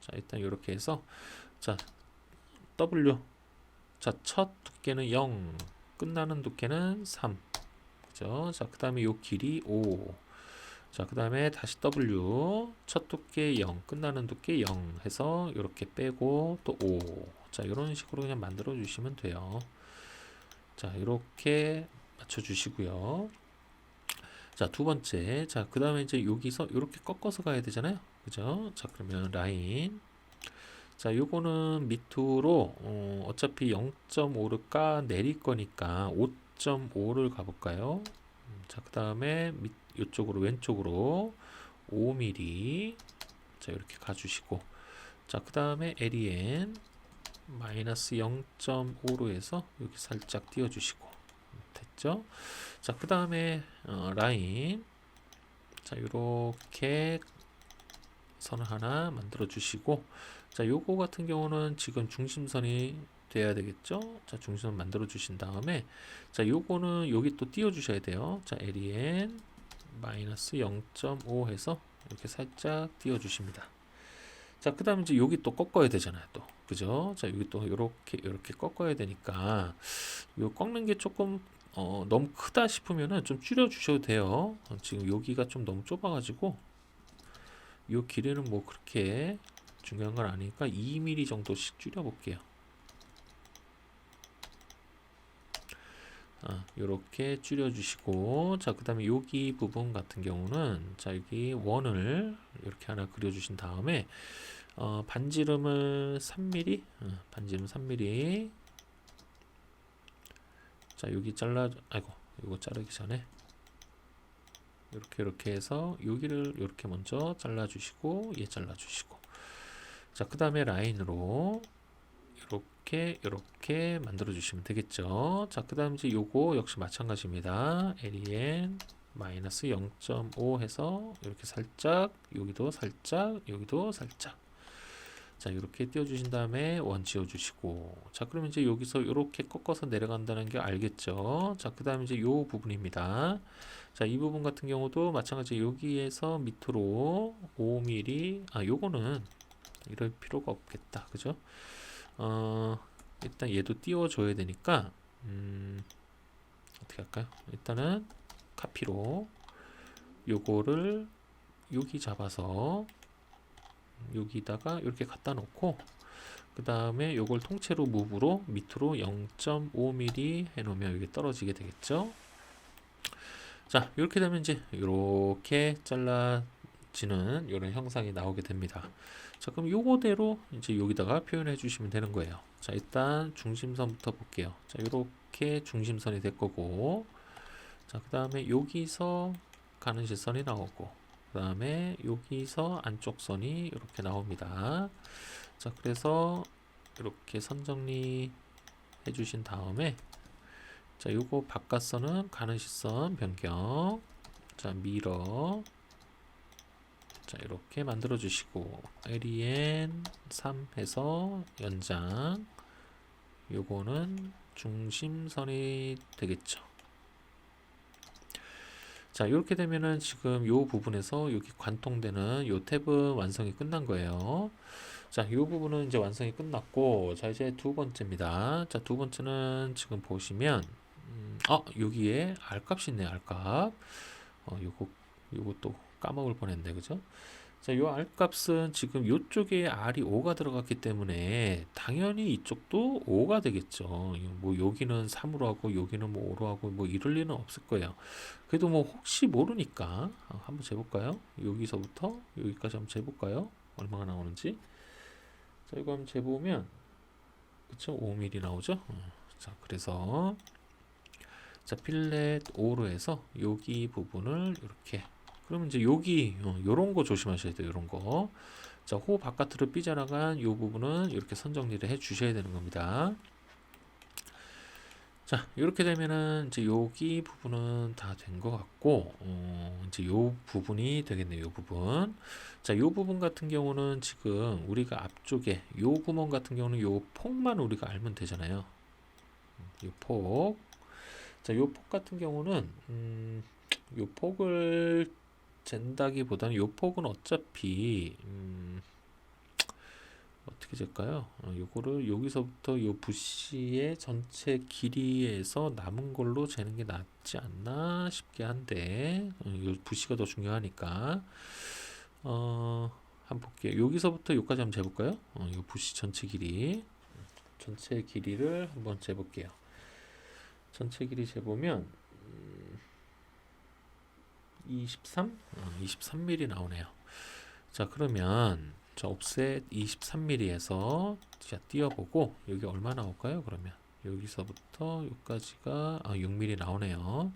자, 일단 이렇게 해서, 자, W. 자, 첫 두께는 0, 끝나는 두께는 3. 그죠? 자, 그 다음에 요 길이 5. 자, 그 다음에 다시 W. 첫 두께 0, 끝나는 두께 0 해서 이렇게 빼고 또 5. 자, 이런 식으로 그냥 만들어 주시면 돼요. 자, 이렇게 맞춰 주시고요. 자, 두 번째. 자, 그 다음에 이제 여기서 이렇게 꺾어서 가야 되잖아요. 그죠? 자, 그러면 라인. 자, 요거는 밑으로 어차피 0.5를 까 내릴 거니까 5.5를 가볼까요? 자, 그 다음에 이쪽으로 왼쪽으로 5mm. 자, 이렇게 가주시고, 자, 그 다음에 LEN 마이너스 0.5로 해서 여기 살짝 띄워주시고, 됐죠? 자, 그 다음에 라인. 자, 요렇게 선을 하나 만들어 주시고, 자, 요거 같은 경우는 지금 중심선이 돼야 되겠죠? 자, 중심선 만들어 주신 다음에, 자, 요거는 여기 또 띄워 주셔야 돼요. 자, LEN 마이너스 0.5 해서 이렇게 살짝 띄워 주십니다. 자, 그 다음에 이제 여기 또 꺾어야 되잖아요, 또. 그죠? 자, 여기 또 이렇게 꺾어야 되니까, 요 꺾는 게 조금 너무 크다 싶으면은 좀 줄여 주셔도 돼요. 지금 여기가 좀 너무 좁아가지고 요 길이는 뭐 그렇게 중요한 건 아니니까 2mm 정도씩 줄여 볼게요. 요렇게 줄여 주시고, 자, 그 다음에 여기 부분 같은 경우는, 자, 여기 원을 이렇게 하나 그려 주신 다음에, 반지름을 3mm, 반지름 3mm. 자, 여기 아이고, 이거 자르기 전에 이렇게 해서 여기를 이렇게 먼저 잘라주시고, 얘 잘라주시고. 자, 그 다음에 라인으로 이렇게 만들어 주시면 되겠죠. 자, 그 다음 이제 요거 역시 마찬가지입니다. len 마이너스 0.5 해서 이렇게 살짝, 여기도 살짝, 여기도 살짝. 자, 이렇게 띄워주신 다음에 원 지워주시고. 자, 그러면 이제 여기서 이렇게 꺾어서 내려간다는 게 알겠죠. 자, 그 다음에 이제 요 부분입니다. 자, 이 부분 같은 경우도 마찬가지 여기에서 밑으로 5mm, 요거는 이럴 필요가 없겠다. 그죠? 일단 얘도 띄워줘야 되니까, 어떻게 할까요? 일단은 카피로 요거를 여기 잡아서 여기다가 이렇게 갖다 놓고, 그 다음에 요걸 통째로 무브로 밑으로 0.5mm 해놓으면 여기 떨어지게 되겠죠. 자, 이렇게 되면 이제 이렇게 잘라지는 이런 형상이 나오게 됩니다. 자, 그럼 요거대로 이제 여기다가 표현해 주시면 되는 거예요. 자, 일단 중심선부터 볼게요. 자, 이렇게 중심선이 될 거고, 자, 그 다음에 여기서 가는 실선이 나오고, 그 다음에 여기서 안쪽 선이 이렇게 나옵니다. 자, 그래서 이렇게 선 정리 해주신 다음에, 자, 요거 바깥선은 가는 실선 변경, 자, 미러, 자, 이렇게 만들어 주시고, len 3 해서 연장, 요거는 중심선이 되겠죠. 자, 이렇게 되면은 지금 요 부분에서 여기 관통되는 요 탭은 완성이 끝난 거예요. 자, 이 부분은 이제 완성이 끝났고, 자, 이제 두 번째입니다. 자, 두 번째는 지금 보시면, 여기에 R값이 있네, R값. 요것도 까먹을 뻔했네, 그죠? 자, 요 R값은 지금 요쪽에 R이 5가 들어갔기 때문에 당연히 이쪽도 5가 되겠죠. 뭐 여기는 3으로 하고 여기는 뭐 5로 하고 뭐 이럴 리는 없을 거예요. 그래도 뭐 혹시 모르니까 한번 재볼까요? 여기서부터 여기까지 한번 재볼까요? 얼마가 나오는지. 자, 이거 한번 재보면 그쵸? 5mm 나오죠? 자, 그래서 자, 필렛 5로 해서 여기 부분을 이렇게, 그러면 이제 여기 요런 거 조심하셔야 돼요. 요런 거. 자, 호 바깥으로 삐져나간 요 부분은 이렇게 선 정리를 해 주셔야 되는 겁니다. 자, 이렇게 되면은 이제 여기 부분은 다 된 것 같고, 이제 요 부분이 되겠네요. 요 부분. 자, 요 부분 같은 경우는 지금 우리가 앞쪽에 요 구멍 같은 경우는 요 폭만 우리가 알면 되잖아요. 요 폭. 자, 요 폭 같은 경우는 요 폭을 잰다기보다는 요 폭은 어차피 어떻게 잴까요? 요거를 여기서부터 요 부시의 전체 길이에서 남은 걸로 재는 게 낫지 않나 싶게 한데, 요 부시가 더 중요하니까 한번 볼게요. 여기서부터 여기까지 한번 재볼까요? 요 부시 전체 길이를 한번 재볼게요. 전체 길이 재보면 23? 23mm 나오네요. 자, 그러면 자, 옵셋 23mm에서 자, 띄워보고 여기 얼마 나올까요? 그러면 여기서부터 여기까지가 6mm 나오네요.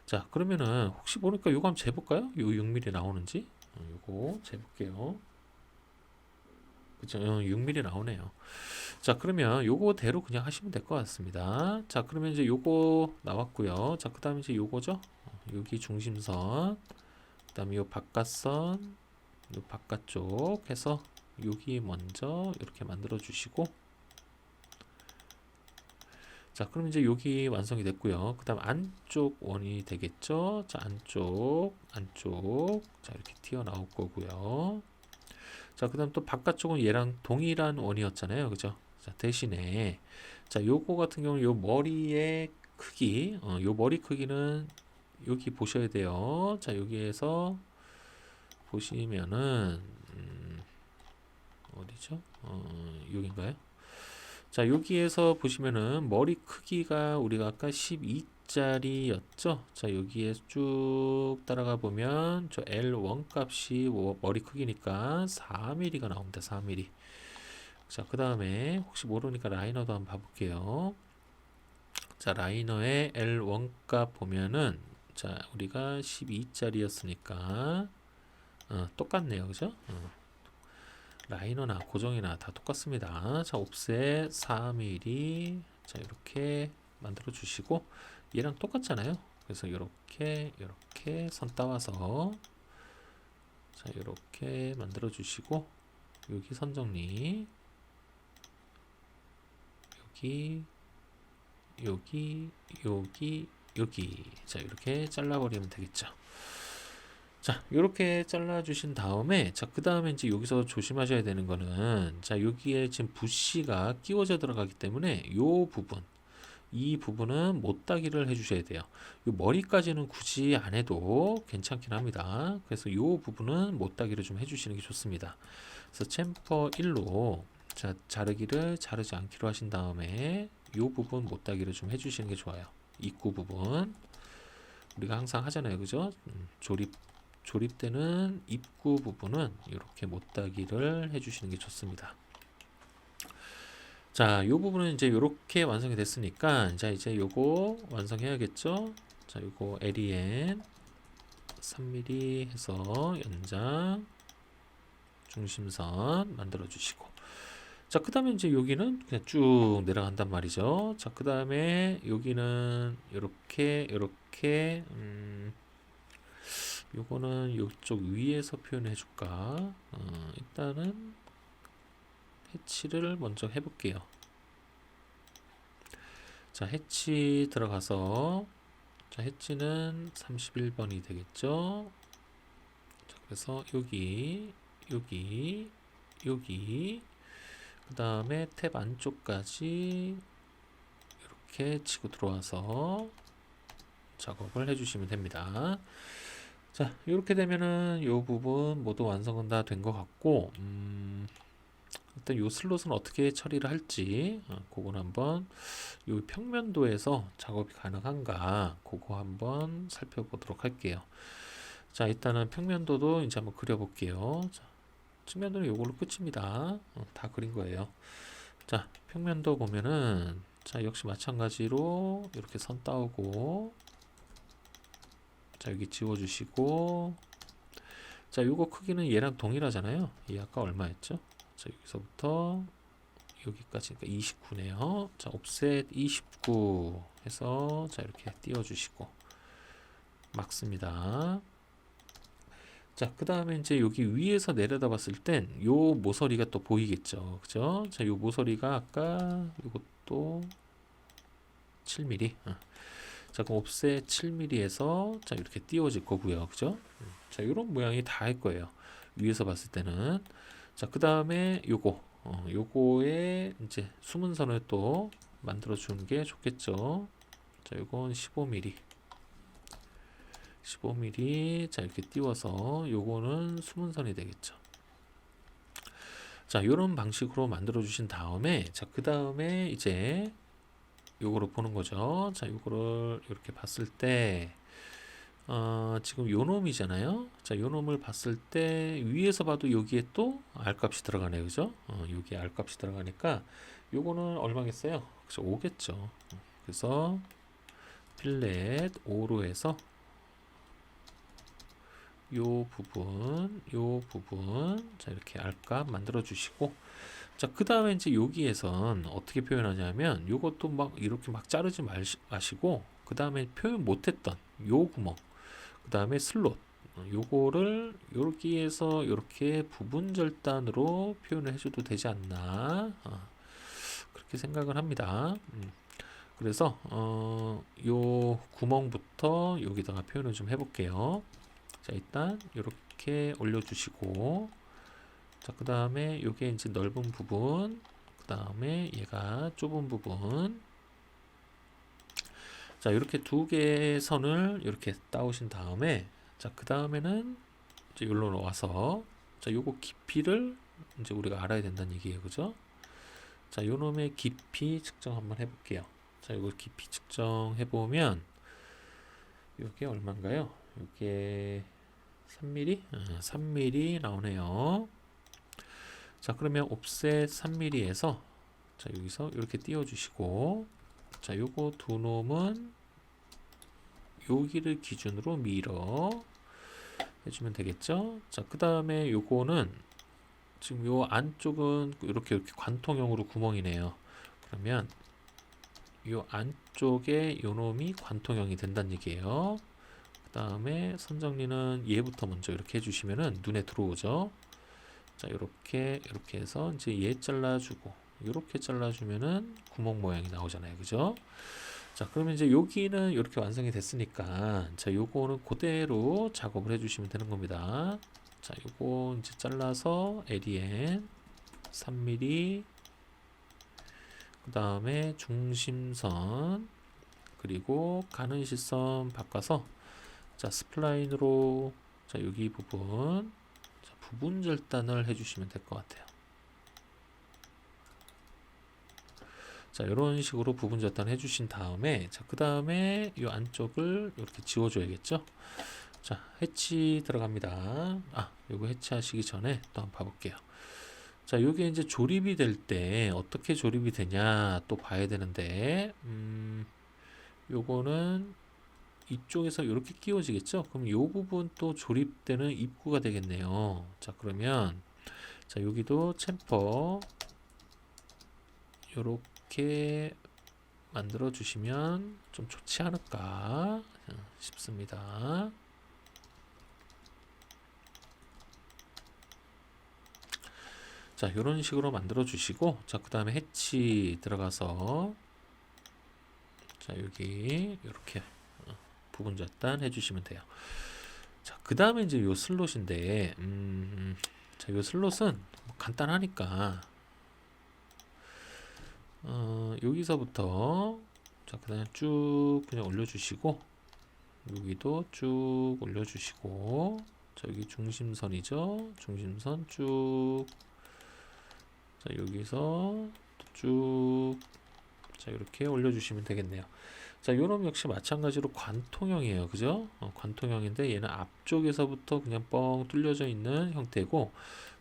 자, 그러면은 혹시 모르니까 요거 한번 재볼까요? 요 6mm 나오는지. 요거 재볼게요. 그쵸? 6mm 나오네요. 자, 그러면 요거대로 그냥 하시면 될 것 같습니다. 자, 그러면 이제 요거 나왔고요. 자, 그 다음에 이제 요거죠. 여기 중심선, 그 다음에 요 바깥선, 요 바깥쪽 해서 여기 먼저 이렇게 만들어 주시고, 자, 그럼 이제 여기 완성이 됐고요. 그 다음 안쪽 원이 되겠죠. 자, 안쪽 자, 이렇게 튀어나올 거고요. 자, 그 다음 또 바깥쪽은 얘랑 동일한 원이었잖아요. 그죠? 자, 대신에 자, 요거 같은 경우는 요 머리의 크기, 요 머리 크기는 여기 보셔야 돼요. 자, 여기에서 보시면은 어디죠? 여긴가요? 자, 여기에서 보시면은 머리 크기가 우리가 아까 12 12짜리였죠. 자, 여기에 쭉 따라가 보면 저 L1 값이 머리 크기니까 4mm가 나옵니다. 4mm. 자, 그 다음에 혹시 모르니까 라이너도 한번 봐볼게요. 자, 라이너의 L1 값 보면은 자, 우리가 12짜리였으니까 똑같네요. 그죠? 라이너나 고정이나 다 똑같습니다. 자, 옵셋 4mm. 자, 이렇게 만들어 주시고 얘랑 똑같잖아요. 그래서 이렇게 선 따와서 자, 이렇게 만들어 주시고 여기 선 정리 여기 자, 이렇게 잘라 버리면 되겠죠. 자, 이렇게 잘라 주신 다음에 자, 그 다음에 이제 여기서 조심하셔야 되는 거는 자, 여기에 지금 붓씨가 끼워져 들어가기 때문에 이 부분은 못따기를 해주셔야 돼요. 이 머리까지는 굳이 안 해도 괜찮긴 합니다. 그래서 이 부분은 못따기를 좀 해주시는 게 좋습니다. 그래서 챔퍼 1로 자, 자르기를 자르지 않기로 하신 다음에 이 부분 못따기를 좀 해주시는 게 좋아요. 입구 부분 우리가 항상 하잖아요, 그죠? 조립되는 입구 부분은 이렇게 못따기를 해주시는 게 좋습니다. 자, 이 부분은 이제 이렇게 완성이 됐으니까 자, 이제 요거 완성해야겠죠? 자, 요거 LEN 3mm 해서 연장 중심선 만들어 주시고 자, 그 다음에 이제 여기는 그냥 쭉 내려간단 말이죠. 자, 그 다음에 여기는 이렇게 요거는 이쪽 위에서 표현해 줄까? 일단은 해치를 먼저 해볼게요. 자, 해치 들어가서 자, 해치는 31번이 되겠죠. 자, 그래서 여기 그 다음에 탭 안쪽까지 이렇게 치고 들어와서 작업을 해주시면 됩니다. 자, 이렇게 되면은 이 부분 모두 완성은 다 된 것 같고 일단 이 슬롯은 어떻게 처리를 할지 그건 한번 이 평면도에서 작업이 가능한가 그거 한번 살펴보도록 할게요. 자, 일단은 평면도도 이제 한번 그려볼게요. 자, 측면도는 이걸로 끝입니다. 다 그린 거예요. 자, 평면도 보면은 자, 역시 마찬가지로 이렇게 선 따오고 자, 여기 지워주시고 자, 요거 크기는 얘랑 동일하잖아요. 이 아까 얼마였죠? 자, 여기서부터 여기까지 29네요. 자, 옵셋 29 해서 자, 이렇게 띄워주시고 막습니다. 자, 그 다음에 이제 여기 위에서 내려다 봤을 땐 요 모서리가 또 보이겠죠. 그죠? 자, 요 모서리가 아까 요것도 7mm. 자, 그럼 옵셋 7mm에서 자, 이렇게 띄워질 거고요. 그죠? 자, 요런 모양이 다 할 거예요. 위에서 봤을 때는. 자, 그 다음에 요거에 이제 숨은 선을 또 만들어 주는 게 좋겠죠. 자, 요건 15mm. 자, 이렇게 띄워서 요거는 숨은 선이 되겠죠. 자, 요런 방식으로 만들어 주신 다음에 자, 그 다음에 이제 요거를 보는 거죠. 자, 요거를 이렇게 봤을 때 지금 요 놈이잖아요. 자, 요 놈을 봤을 때 위에서 봐도 여기에 또 R값이 들어가네요. 그죠? 여기에 R값이 들어가니까 요거는 얼마겠어요? 그래서 5겠죠. 그래서 필렛 5로 해서 요 부분 자, 이렇게 R값 만들어 주시고 자, 그 다음에 이제 여기에선 어떻게 표현하냐면 요것도 막 이렇게 막 자르지 마시고 그 다음에 표현 못했던 요 구멍 그 다음에 슬롯 요거를 여기에서 이렇게 부분 절단으로 표현을 해줘도 되지 않나 그렇게 생각을 합니다. 그래서 요 구멍부터 여기다가 표현을 좀 해볼게요. 자, 일단 이렇게 올려주시고 자, 그 다음에 요게 이제 넓은 부분 그 다음에 얘가 좁은 부분 자, 이렇게 두 개의 선을 이렇게 따오신 다음에 자, 그 다음에는 이제 여기로 와서 자, 요거 깊이를 이제 우리가 알아야 된다는 얘기예요. 그죠? 자, 요 놈의 깊이 측정 한번 해볼게요. 자, 이걸 깊이 측정해 보면 요게 얼마인가요? 요게 3mm? 3mm 나오네요. 자, 그러면 옵셋 3mm에서 자, 여기서 이렇게 띄워 주시고, 자, 요거 두 놈은 여기를 기준으로 밀어 해주면 되겠죠. 자, 그 다음에 요거는 지금 요 안쪽은 이렇게 관통형으로 구멍이네요. 그러면 요 안쪽에 요 놈이 관통형이 된다는 얘기예요. 그 다음에 선정리는 얘부터 먼저 이렇게 해주시면은 눈에 들어오죠. 자, 이렇게 해서 이제 얘 잘라주고 이렇게 잘라주면은 구멍 모양이 나오잖아요, 그죠? 자, 그러면 이제 여기는 이렇게 완성이 됐으니까 자, 요거는 그대로 작업을 해주시면 되는 겁니다. 자, 요거 이제 잘라서 LEN 3mm, 그 다음에 중심선, 그리고 가는 시선 바꿔서 자, 스플라인으로 자, 여기 부분 자, 부분 절단을 해주시면 될 것 같아요. 자, 이런 식으로 부분 절단 해주신 다음에 자, 그 다음에 이 안쪽을 이렇게 지워줘야겠죠. 자, 해치 들어갑니다. 요거 해치하시기 전에 또 한번 봐볼게요. 자, 요게 이제 조립이 될 때 어떻게 조립이 되냐 또 봐야 되는데, 요거는 이쪽에서 이렇게 끼워지겠죠? 그럼 요 부분 또 조립되는 입구가 되겠네요. 자, 그러면 자, 여기도 챔퍼 요렇게 만들어 주시면 좀 좋지 않을까 싶습니다. 자, 이런 식으로 만들어 주시고, 자, 그 다음에 해치 들어가서 자, 여기 이렇게 부분 절단 해주시면 돼요. 자, 그 다음에 이제 요 슬롯인데, 자, 요 슬롯은 뭐 간단하니까 여기서부터 자, 그 다음에 쭉 그냥 올려주시고, 여기도 쭉 올려주시고, 자, 여기 중심선이죠. 중심선 쭉, 자, 여기서 쭉, 자, 이렇게 올려주시면 되겠네요. 자, 요놈 역시 마찬가지로 관통형이에요. 그죠? 관통형인데 얘는 앞쪽에서부터 그냥 뻥 뚫려져 있는 형태고,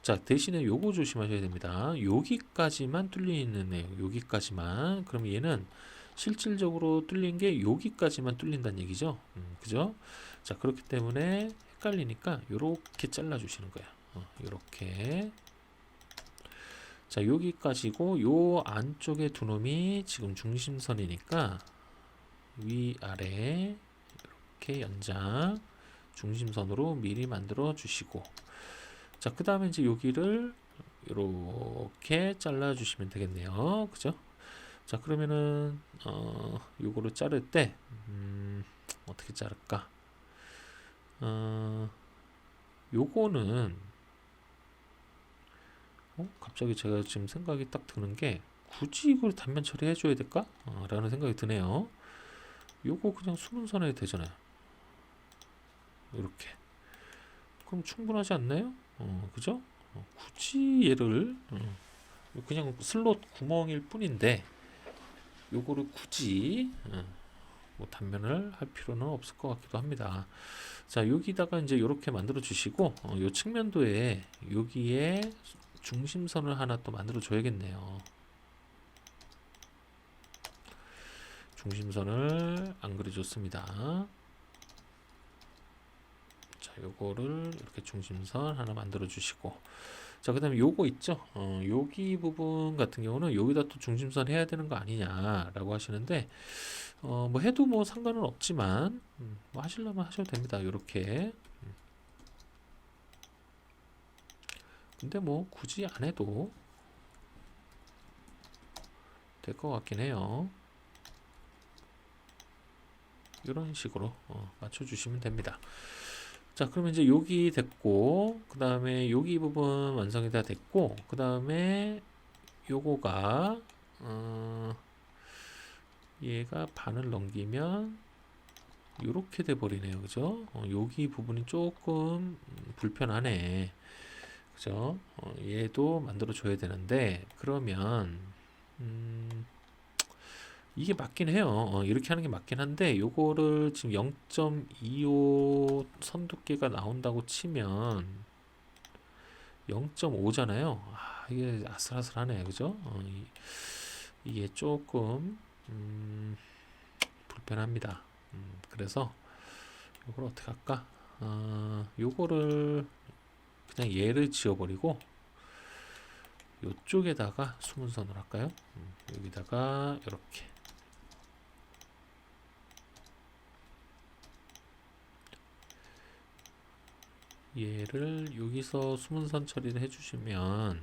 자, 대신에 요거 조심하셔야 됩니다. 여기까지만 뚫리는 애요. 여기까지만. 그럼 얘는 실질적으로 뚫린 게 여기까지만 뚫린다는 얘기죠. 그죠? 자, 그렇기 때문에 헷갈리니까 요렇게 잘라 주시는 거예요. 요렇게. 자, 여기까지고 요 안쪽에 두 놈이 지금 중심선이니까 위아래 이렇게 연장 중심선으로 미리 만들어 주시고, 자, 그 다음에 이제 여기를 이렇게 잘라 주시면 되겠네요. 그죠? 자, 그러면은 요거를 자를 때 어떻게 자를까? 요거는 갑자기 제가 지금 생각이 딱 드는 게 굳이 이걸 단면 처리해 줘야 될까? 라는 생각이 드네요. 요거 그냥 수문선 해도 되잖아요. 이렇게. 그럼 충분하지 않나요? 그죠? 굳이 얘를 그냥 슬롯 구멍일 뿐인데 요거를 굳이 뭐 단면을 할 필요는 없을 것 같기도 합니다. 자, 여기다가 이제 이렇게 만들어 주시고 요 측면도에 여기에 중심선을 하나 또 만들어 줘야겠네요. 중심선을 안 그려줬습니다. 자, 요거를 이렇게 중심선 하나 만들어 주시고, 자, 그 다음에 요거 있죠? 여기 부분 같은 경우는 여기다 또 중심선 해야 되는 거 아니냐라고 하시는데, 뭐 해도 뭐 상관은 없지만, 뭐 하시려면 하셔도 됩니다. 요렇게. 근데 뭐 굳이 안 해도 될 것 같긴 해요. 이런 식으로 맞춰주시면 됩니다. 자, 그러면 이제 여기 됐고, 그 다음에 여기 부분 완성이 다 됐고, 그 다음에 요거가 얘가 반을 넘기면 요렇게 돼 버리네요. 그죠? 여기 부분이 조금 불편하네. 그죠? 얘도 만들어 줘야 되는데, 그러면 이게 맞긴 해요. 이렇게 하는 게 맞긴 한데 요거를 지금 0.25 선두께가 나온다고 치면 0.5잖아요. 이게 아슬아슬하네, 그죠? 이게 조금 불편합니다. 그래서 요걸 어떻게 할까? 요거를 그냥 얘를 지워버리고 요쪽에다가 수문선을 할까요? 여기다가 이렇게 얘를 여기서 수문선 처리를 해주시면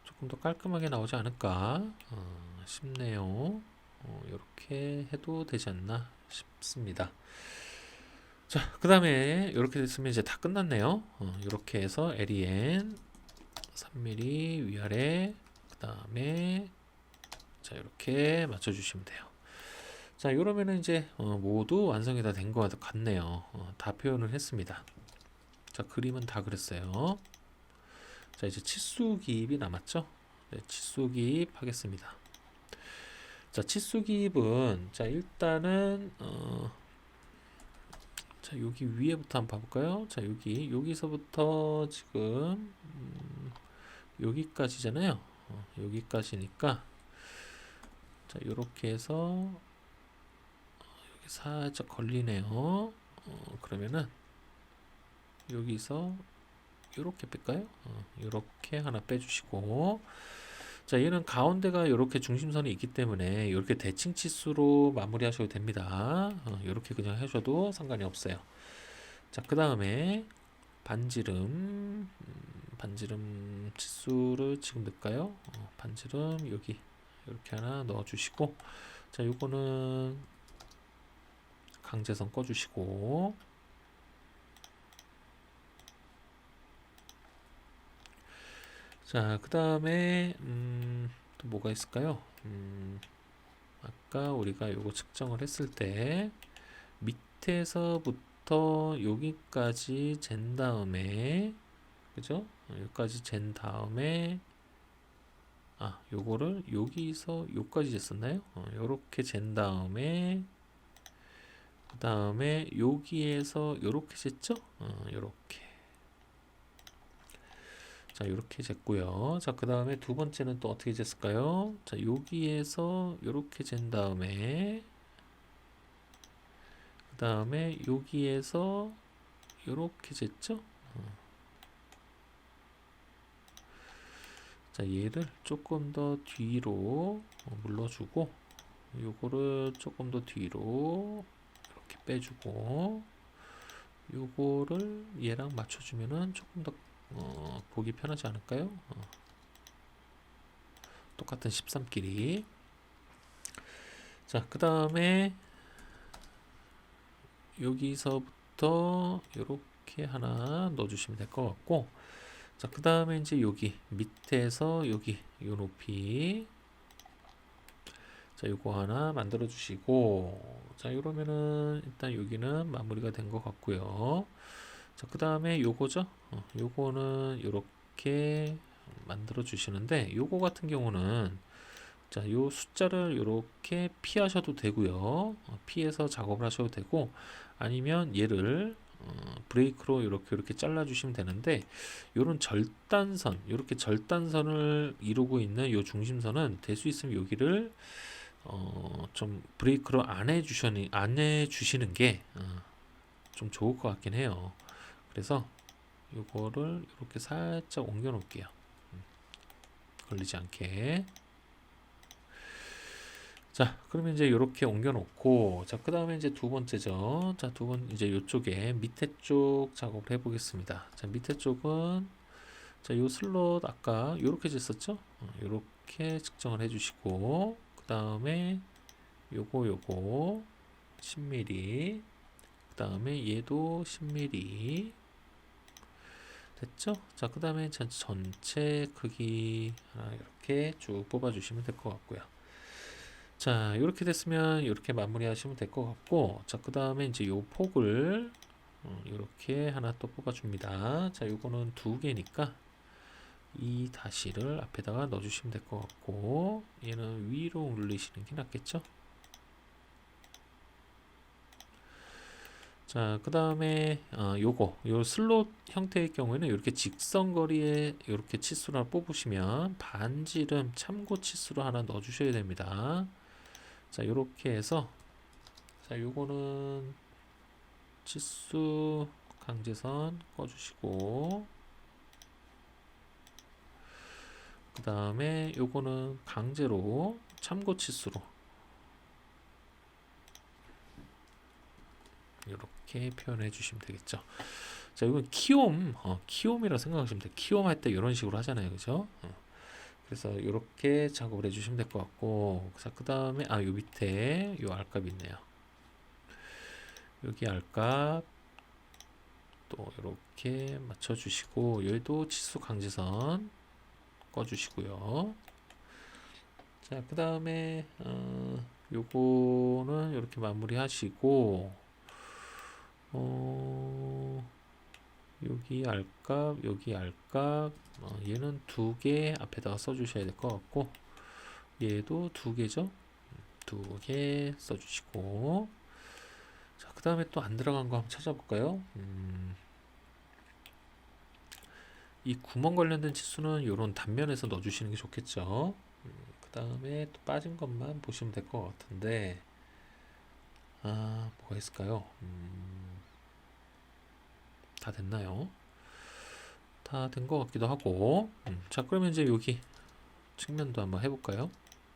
조금 더 깔끔하게 나오지 않을까 싶네요. 이렇게 해도 되지 않나 싶습니다. 자, 그 다음에 이렇게 됐으면 이제 다 끝났네요. 이렇게 해서 LEN 3mm 위아래, 그 다음에 자 이렇게 맞춰주시면 돼요. 자, 이러면은 이제 모두 완성이 다 된 것 같네요. 다 표현을 했습니다. 자, 그림은 다 그렸어요. 자, 이제 치수 기입이 남았죠? 네, 치수 기입 하겠습니다. 자, 치수 기입은 자 일단은 자 여기 위에부터 한번 봐볼까요? 자 여기서부터 지금 여기까지잖아요. 여기까지니까 자 요렇게 해서 여기 살짝 걸리네요. 그러면은 여기서 요렇게 뺄까요? 요렇게 하나 빼주시고 자 얘는 가운데가 이렇게 중심선이 있기 때문에 이렇게 대칭 치수로 마무리 하셔도 됩니다. 이렇게 그냥 하셔도 상관이 없어요. 자, 그 다음에 반지름 반지름 치수를 지금 넣을까요? 반지름 여기 이렇게 하나 넣어주시고 자 요거는 강제선 꺼주시고 자 그 다음에 또 뭐가 있을까요? 아까 우리가 요거 측정을 했을 때 밑에서부터 여기까지 잰 다음에 그죠? 여기까지 잰 다음에 요거를 여기서 요까지 쟀었나요? 요렇게 잰 다음에 그 다음에 여기에서 요렇게 쟀죠? 요렇게 자 요렇게 쟀고요. 자 그 다음에 두 번째는 또 어떻게 쟀을까요? 자 여기에서 요렇게 잰 다음에 그 다음에 여기에서 요렇게 쟀죠? 자 얘를 조금 더 뒤로 물러주고 요거를 조금 더 뒤로 이렇게 빼주고 요거를 얘랑 맞춰주면은 조금 더 보기 편하지 않을까요? 똑같은 13끼리 자 그 다음에 여기서부터 이렇게 하나 넣어주시면 될 것 같고 자 그 다음에 이제 여기 밑에서 여기 요 높이 자 요거 하나 만들어 주시고 자 이러면은 일단 여기는 마무리가 된 것 같고요. 자 그 다음에 요거죠. 요거는 요렇게 만들어 주시는데 요거 같은 경우는 자 요 숫자를 요렇게 피하셔도 되고요. 피해서 작업을 하셔도 되고 아니면 얘를 브레이크로 이렇게 잘라 주시면 되는데 요런 절단선 이렇게 절단선을 이루고 있는 요 중심선은 될 수 있으면 여기를 좀 브레이크로 안 해주시는 게 좀 좋을 것 같긴 해요. 그래서 요거를 이렇게 살짝 옮겨 놓을게요. 걸리지 않게. 자, 그러면 이제 이렇게 옮겨 놓고, 자, 그 다음에 이제 두 번째죠. 자, 이제 요쪽에 밑에 쪽 작업을 해 보겠습니다. 자, 밑에 쪽은, 자, 요 슬롯 아까 요렇게 쟀었죠? 요렇게 측정을 해 주시고, 그 다음에 요거 10mm, 그 다음에 얘도 10mm, 됐죠? 자, 그 다음에 전체 크기 하나 이렇게 쭉 뽑아 주시면 될 것 같고요. 자, 이렇게 됐으면 이렇게 마무리 하시면 될 것 같고, 자, 그 다음에 이제 요 폭을 이렇게 하나 또 뽑아 줍니다. 자, 요거는 두 개니까 이 다시를 앞에다가 넣어주시면 될 것 같고, 얘는 위로 올리시는 게 낫겠죠? 자, 그 다음에 요 슬롯 형태의 경우에는 이렇게 직선거리에 이렇게 치수를 하나 뽑으시면 반지름 참고 치수로 하나 넣어 주셔야 됩니다. 자, 요렇게 해서, 자, 요거는 치수 강제선 꺼주시고, 그 다음에 요거는 강제로 참고 치수로 이렇게 표현해 주시면 되겠죠. 자, 이건 키옴이라 생각하시면 돼요. 키옴 할 때 이런 식으로 하잖아요, 그죠? 그래서 이렇게 작업을 해주시면 될 것 같고, 자, 그 다음에 요 밑에 요 알값이 있네요. 여기 알값 또 이렇게 맞춰주시고, 여기도 치수 강제선 꺼주시고요. 자, 그 다음에 요거는 이렇게 마무리하시고, 여기 알값, 여기 알값, 얘는 두 개 앞에다가 써주셔야 될 것 같고, 얘도 두 개죠. 두 개 써주시고, 자, 그 다음에 또 안 들어간 거 한번 찾아볼까요? 이 구멍 관련된 치수는 이런 단면에서 넣어주시는 게 좋겠죠. 그 다음에 또 빠진 것만 보시면 될 것 같은데, 뭐가 있을까요? 다 됐나요? 다 된 것 같기도 하고, 자, 그러면 이제 여기 측면도 한번 해볼까요?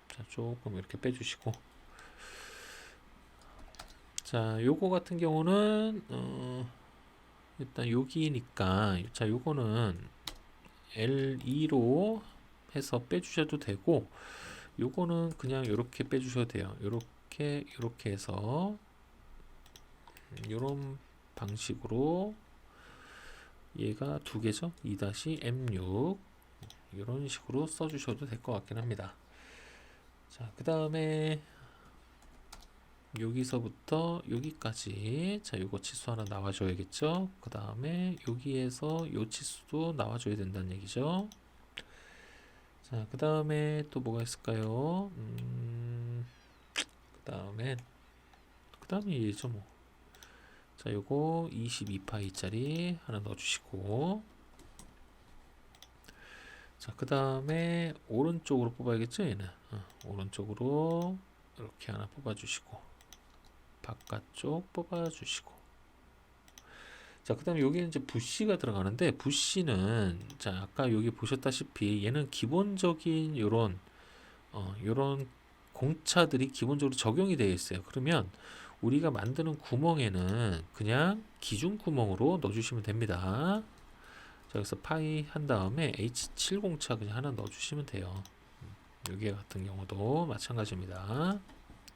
자, 조금 이렇게 빼주시고, 자, 요거 같은 경우는 일단 여기니까, 자, 요거는 L2로 해서 빼주셔도 되고, 요거는 그냥 이렇게 빼주셔도 돼요. 이렇게 해서 이런 방식으로, 얘가 두 개죠. 2-M6 이런 식으로 써주셔도 될 것 같긴 합니다. 자, 그 다음에 여기서부터 여기까지, 자, 요거 치수 하나 나와줘야겠죠. 그 다음에 여기에서 요 치수도 나와줘야 된다는 얘기죠. 자, 그 다음에 또 뭐가 있을까요? 그 다음에 얘죠 뭐. 자, 요거 22파이짜리 하나 넣어주시고, 자, 그 다음에 오른쪽으로 뽑아야겠죠, 얘는. 오른쪽으로 이렇게 하나 뽑아주시고, 바깥쪽 뽑아주시고, 자, 그 다음에 여기는 이제 부시가 들어가는데, 부시는, 자, 아까 여기 보셨다시피 얘는 기본적인 요런 공차들이 기본적으로 적용이 되어 있어요. 그러면 우리가 만드는 구멍에는 그냥 기준 구멍으로 넣어주시면 됩니다. 자, 여기서 파이 한 다음에 H7 공차 그냥 하나 넣어주시면 돼요. 여기 같은 경우도 마찬가지입니다.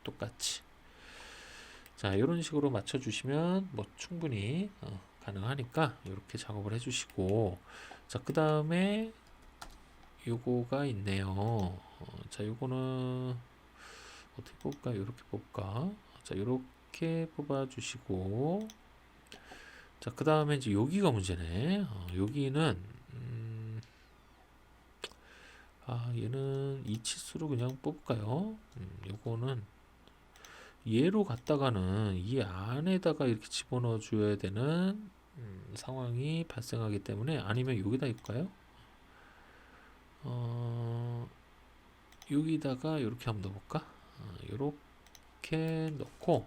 똑같이. 자, 이런 식으로 맞춰주시면 뭐 충분히 가능하니까 이렇게 작업을 해주시고, 자, 그 다음에 요거가 있네요. 자, 요거는 어떻게 뽑을까? 이렇게 뽑을까? 자, 이렇게 뽑아주시고, 자, 그 다음에 이제 여기가 문제네. 여기는 얘는 이 치수로 그냥 뽑을까요? 요거는 얘로 갔다가는 이 안에다가 이렇게 집어넣어 줘야 되는 상황이 발생하기 때문에, 아니면 여기다 입까요? 여기다가 이렇게 한번 넣어볼까? 이렇게 넣고,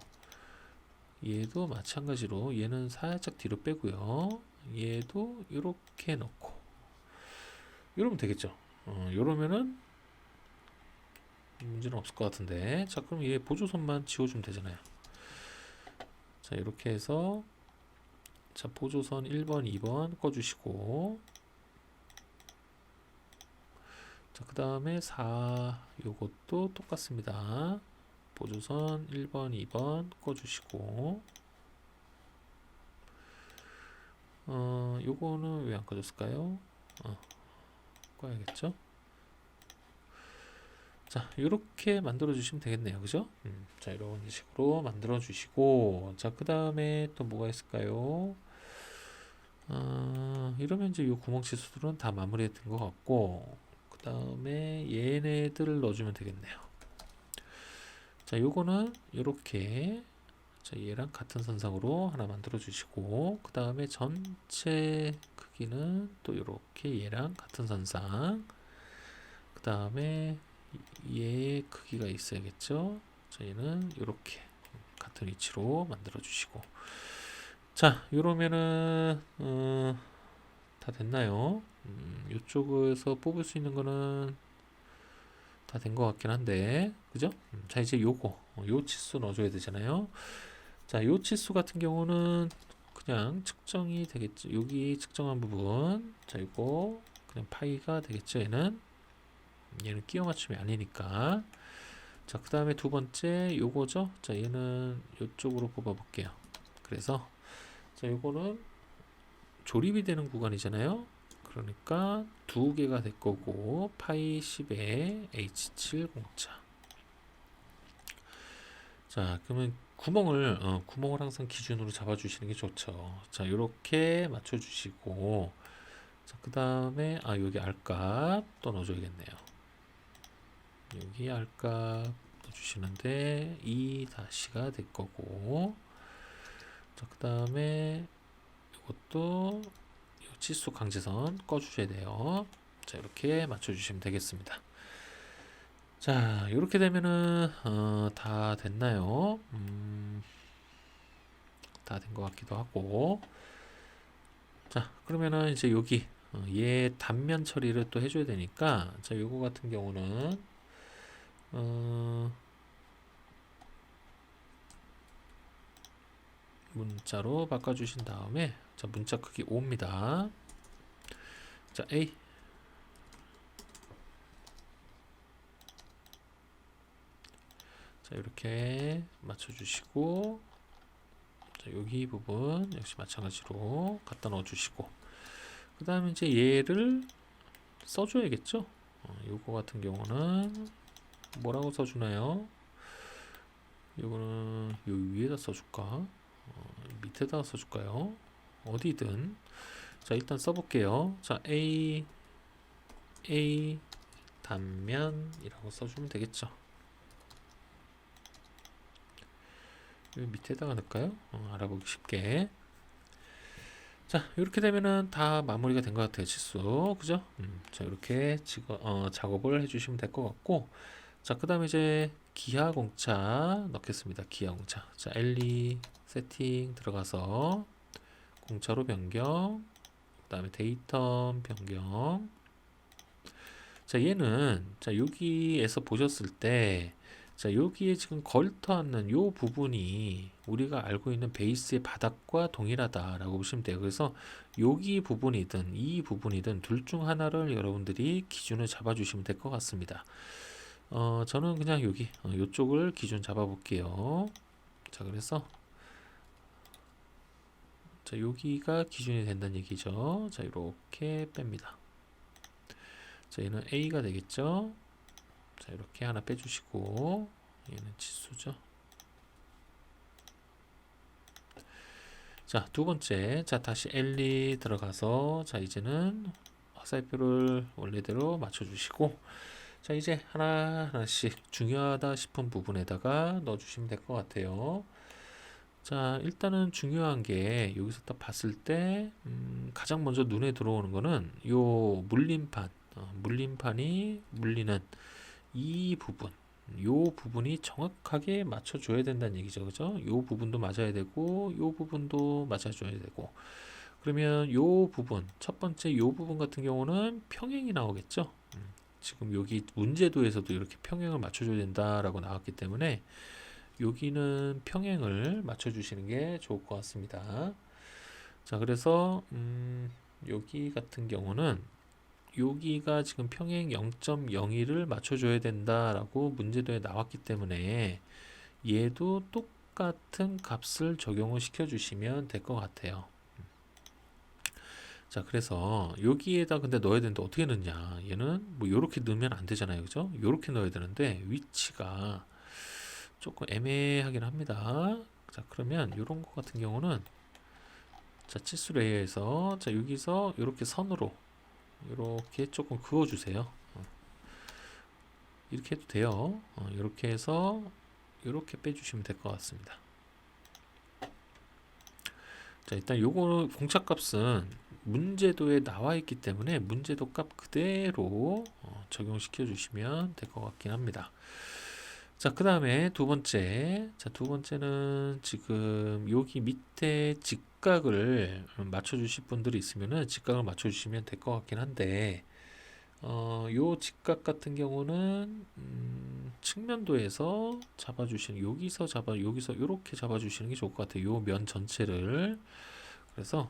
얘도 마찬가지로 얘는 살짝 뒤로 빼고요. 얘도 이렇게 넣고, 이러면 되겠죠. 이러면은 문제는 없을 것 같은데, 자, 그럼 얘 보조선만 지워주면 되잖아요. 자, 이렇게 해서, 자, 보조선 1번, 2번 꺼주시고, 자, 그 다음에 4, 요것도 똑같습니다. 보조선 1번, 2번 꺼주시고, 요거는 왜 안 꺼졌을까요? 꺼야겠죠? 자, 이렇게 만들어 주시면 되겠네요. 그죠? 자, 이런 식으로 만들어 주시고, 자, 그 다음에 또 뭐가 있을까요? 이러면 이제 요 구멍 치수들은 다 마무리된 것 같고, 그 다음에 얘네들을 넣어주면 되겠네요. 자, 요거는 이렇게, 자, 얘랑 같은 선상으로 하나 만들어 주시고, 그 다음에 전체 크기는 또 이렇게 얘랑 같은 선상, 그 다음에 얘의 크기가 있어야겠죠. 자, 얘는 이렇게 같은 위치로 만들어 주시고, 자, 이러면은 다 됐나요? 이쪽에서 뽑을 수 있는 거는 다 된 것 같긴 한데, 그죠? 자, 이제 요거 요 치수 넣어줘야 되잖아요. 자, 요 치수 같은 경우는 그냥 측정이 되겠죠. 여기 측정한 부분, 자, 이거 그냥 파이가 되겠죠. 얘는 끼워 맞춤이 아니니까. 자, 그 다음에 두 번째 요거죠. 자, 얘는 이쪽으로 뽑아 볼게요. 그래서 자, 요거는 조립이 되는 구간이잖아요. 그러니까 두 개가 될 거고, 파이 10에 H7 공차. 자, 그러면 구멍을 항상 기준으로 잡아주시는 게 좋죠. 자, 이렇게 맞춰주시고, 자, 그 다음에 여기 알값 또 넣어줘야겠네요. 여기 알값 넣어주시는데 2-가 될 거고, 자, 그 다음에 이것도 치수 강제선 꺼주셔야 돼요. 자, 이렇게 맞춰주시면 되겠습니다. 자, 이렇게 되면은 다 됐나요? 다 된 것 같기도 하고. 자, 그러면은 이제 여기 얘 단면 처리를 또 해줘야 되니까, 자, 요거 같은 경우는 문자로 바꿔주신 다음에, 자, 문자 크기 5입니다. 자, A. 자, 이렇게 맞춰주시고, 자, 여기 부분 역시 마찬가지로 갖다 넣어주시고, 그 다음에 이제 얘를 써줘야겠죠. 요거 같은 경우는 뭐라고 써주나요? 요거는 요 위에다 써줄까? 밑에다 써줄까요? 어디든. 자, 일단 써볼게요. 자, A 단면이라고 써주면 되겠죠. 여기 밑에다가 넣을까요? 알아보기 쉽게. 자, 이렇게 되면은 다 마무리가 된 것 같아요. 치수. 그죠? 자, 이렇게 작업을 해주시면 될 것 같고, 자, 그 다음에 이제 기하 공차 넣겠습니다. 기하 공차. 자, L2 세팅 들어가서 공차로 변경, 그 다음에 데이터 변경. 자, 얘는, 자, 여기에서 보셨을 때, 자, 여기에 지금 걸터앉는 요 부분이 우리가 알고 있는 베이스의 바닥과 동일하다라고 보시면 돼요. 그래서 여기 부분이든 이 부분이든 둘 중 하나를 여러분들이 기준을 잡아주시면 될 것 같습니다. 저는 그냥 여기 요쪽을 기준 잡아 볼게요. 자, 그래서 자, 여기가 기준이 된다는 얘기죠. 자, 이렇게 뺍니다. 자, 얘는 A가 되겠죠. 자, 이렇게 하나 빼주시고, 얘는 치수죠. 자, 두 번째, 자, 다시 L2 들어가서, 자, 이제는 화살표를 원래대로 맞춰주시고, 자, 이제 하나하나씩 중요하다 싶은 부분에다가 넣어주시면 될 것 같아요. 자, 일단은 중요한 게 여기서 딱 봤을 때 가장 먼저 눈에 들어오는 거는 요 물림판이 물리는 이 부분, 요 부분이 정확하게 맞춰줘야 된다는 얘기죠. 그죠? 요 부분도 맞아야 되고, 요 부분도 맞아줘야 되고. 그러면 요 부분, 첫 번째 요 부분 같은 경우는 평행이 나오겠죠? 지금 여기 문제도에서도 이렇게 평행을 맞춰줘야 된다라고 나왔기 때문에 여기는 평행을 맞춰주시는 게 좋을 것 같습니다. 자, 그래서 여기 같은 경우는 여기가 지금 평행 0.01을 맞춰줘야 된다라고 문제도에 나왔기 때문에 얘도 똑같은 값을 적용을 시켜주시면 될 것 같아요. 자, 그래서 여기에다 근데 넣어야 되는데 어떻게 넣냐? 얘는 뭐 이렇게 넣으면 안 되잖아요, 그죠? 이렇게 넣어야 되는데 위치가 조금 애매하긴 합니다. 자, 그러면 이런 거 같은 경우는 자, 치수 레이어에서 자, 여기서 이렇게 선으로 이렇게 조금 그어주세요. 이렇게 해도 돼요. 이렇게 해서 이렇게 빼주시면 될 것 같습니다. 자, 일단 요거 공차값은 문제도에 나와 있기 때문에 문제도 값 그대로 적용시켜 주시면 될 것 같긴 합니다. 자, 그 다음에 두 번째. 자, 두 번째는 지금 여기 밑에 직각을 맞춰 주실 분들이 있으면은 직각을 맞춰 주시면 될 것 같긴 한데, 요 직각 같은 경우는 측면도에서 잡아주시는, 여기서 이렇게 잡아주시는 게 좋을 것 같아요. 요 면 전체를. 그래서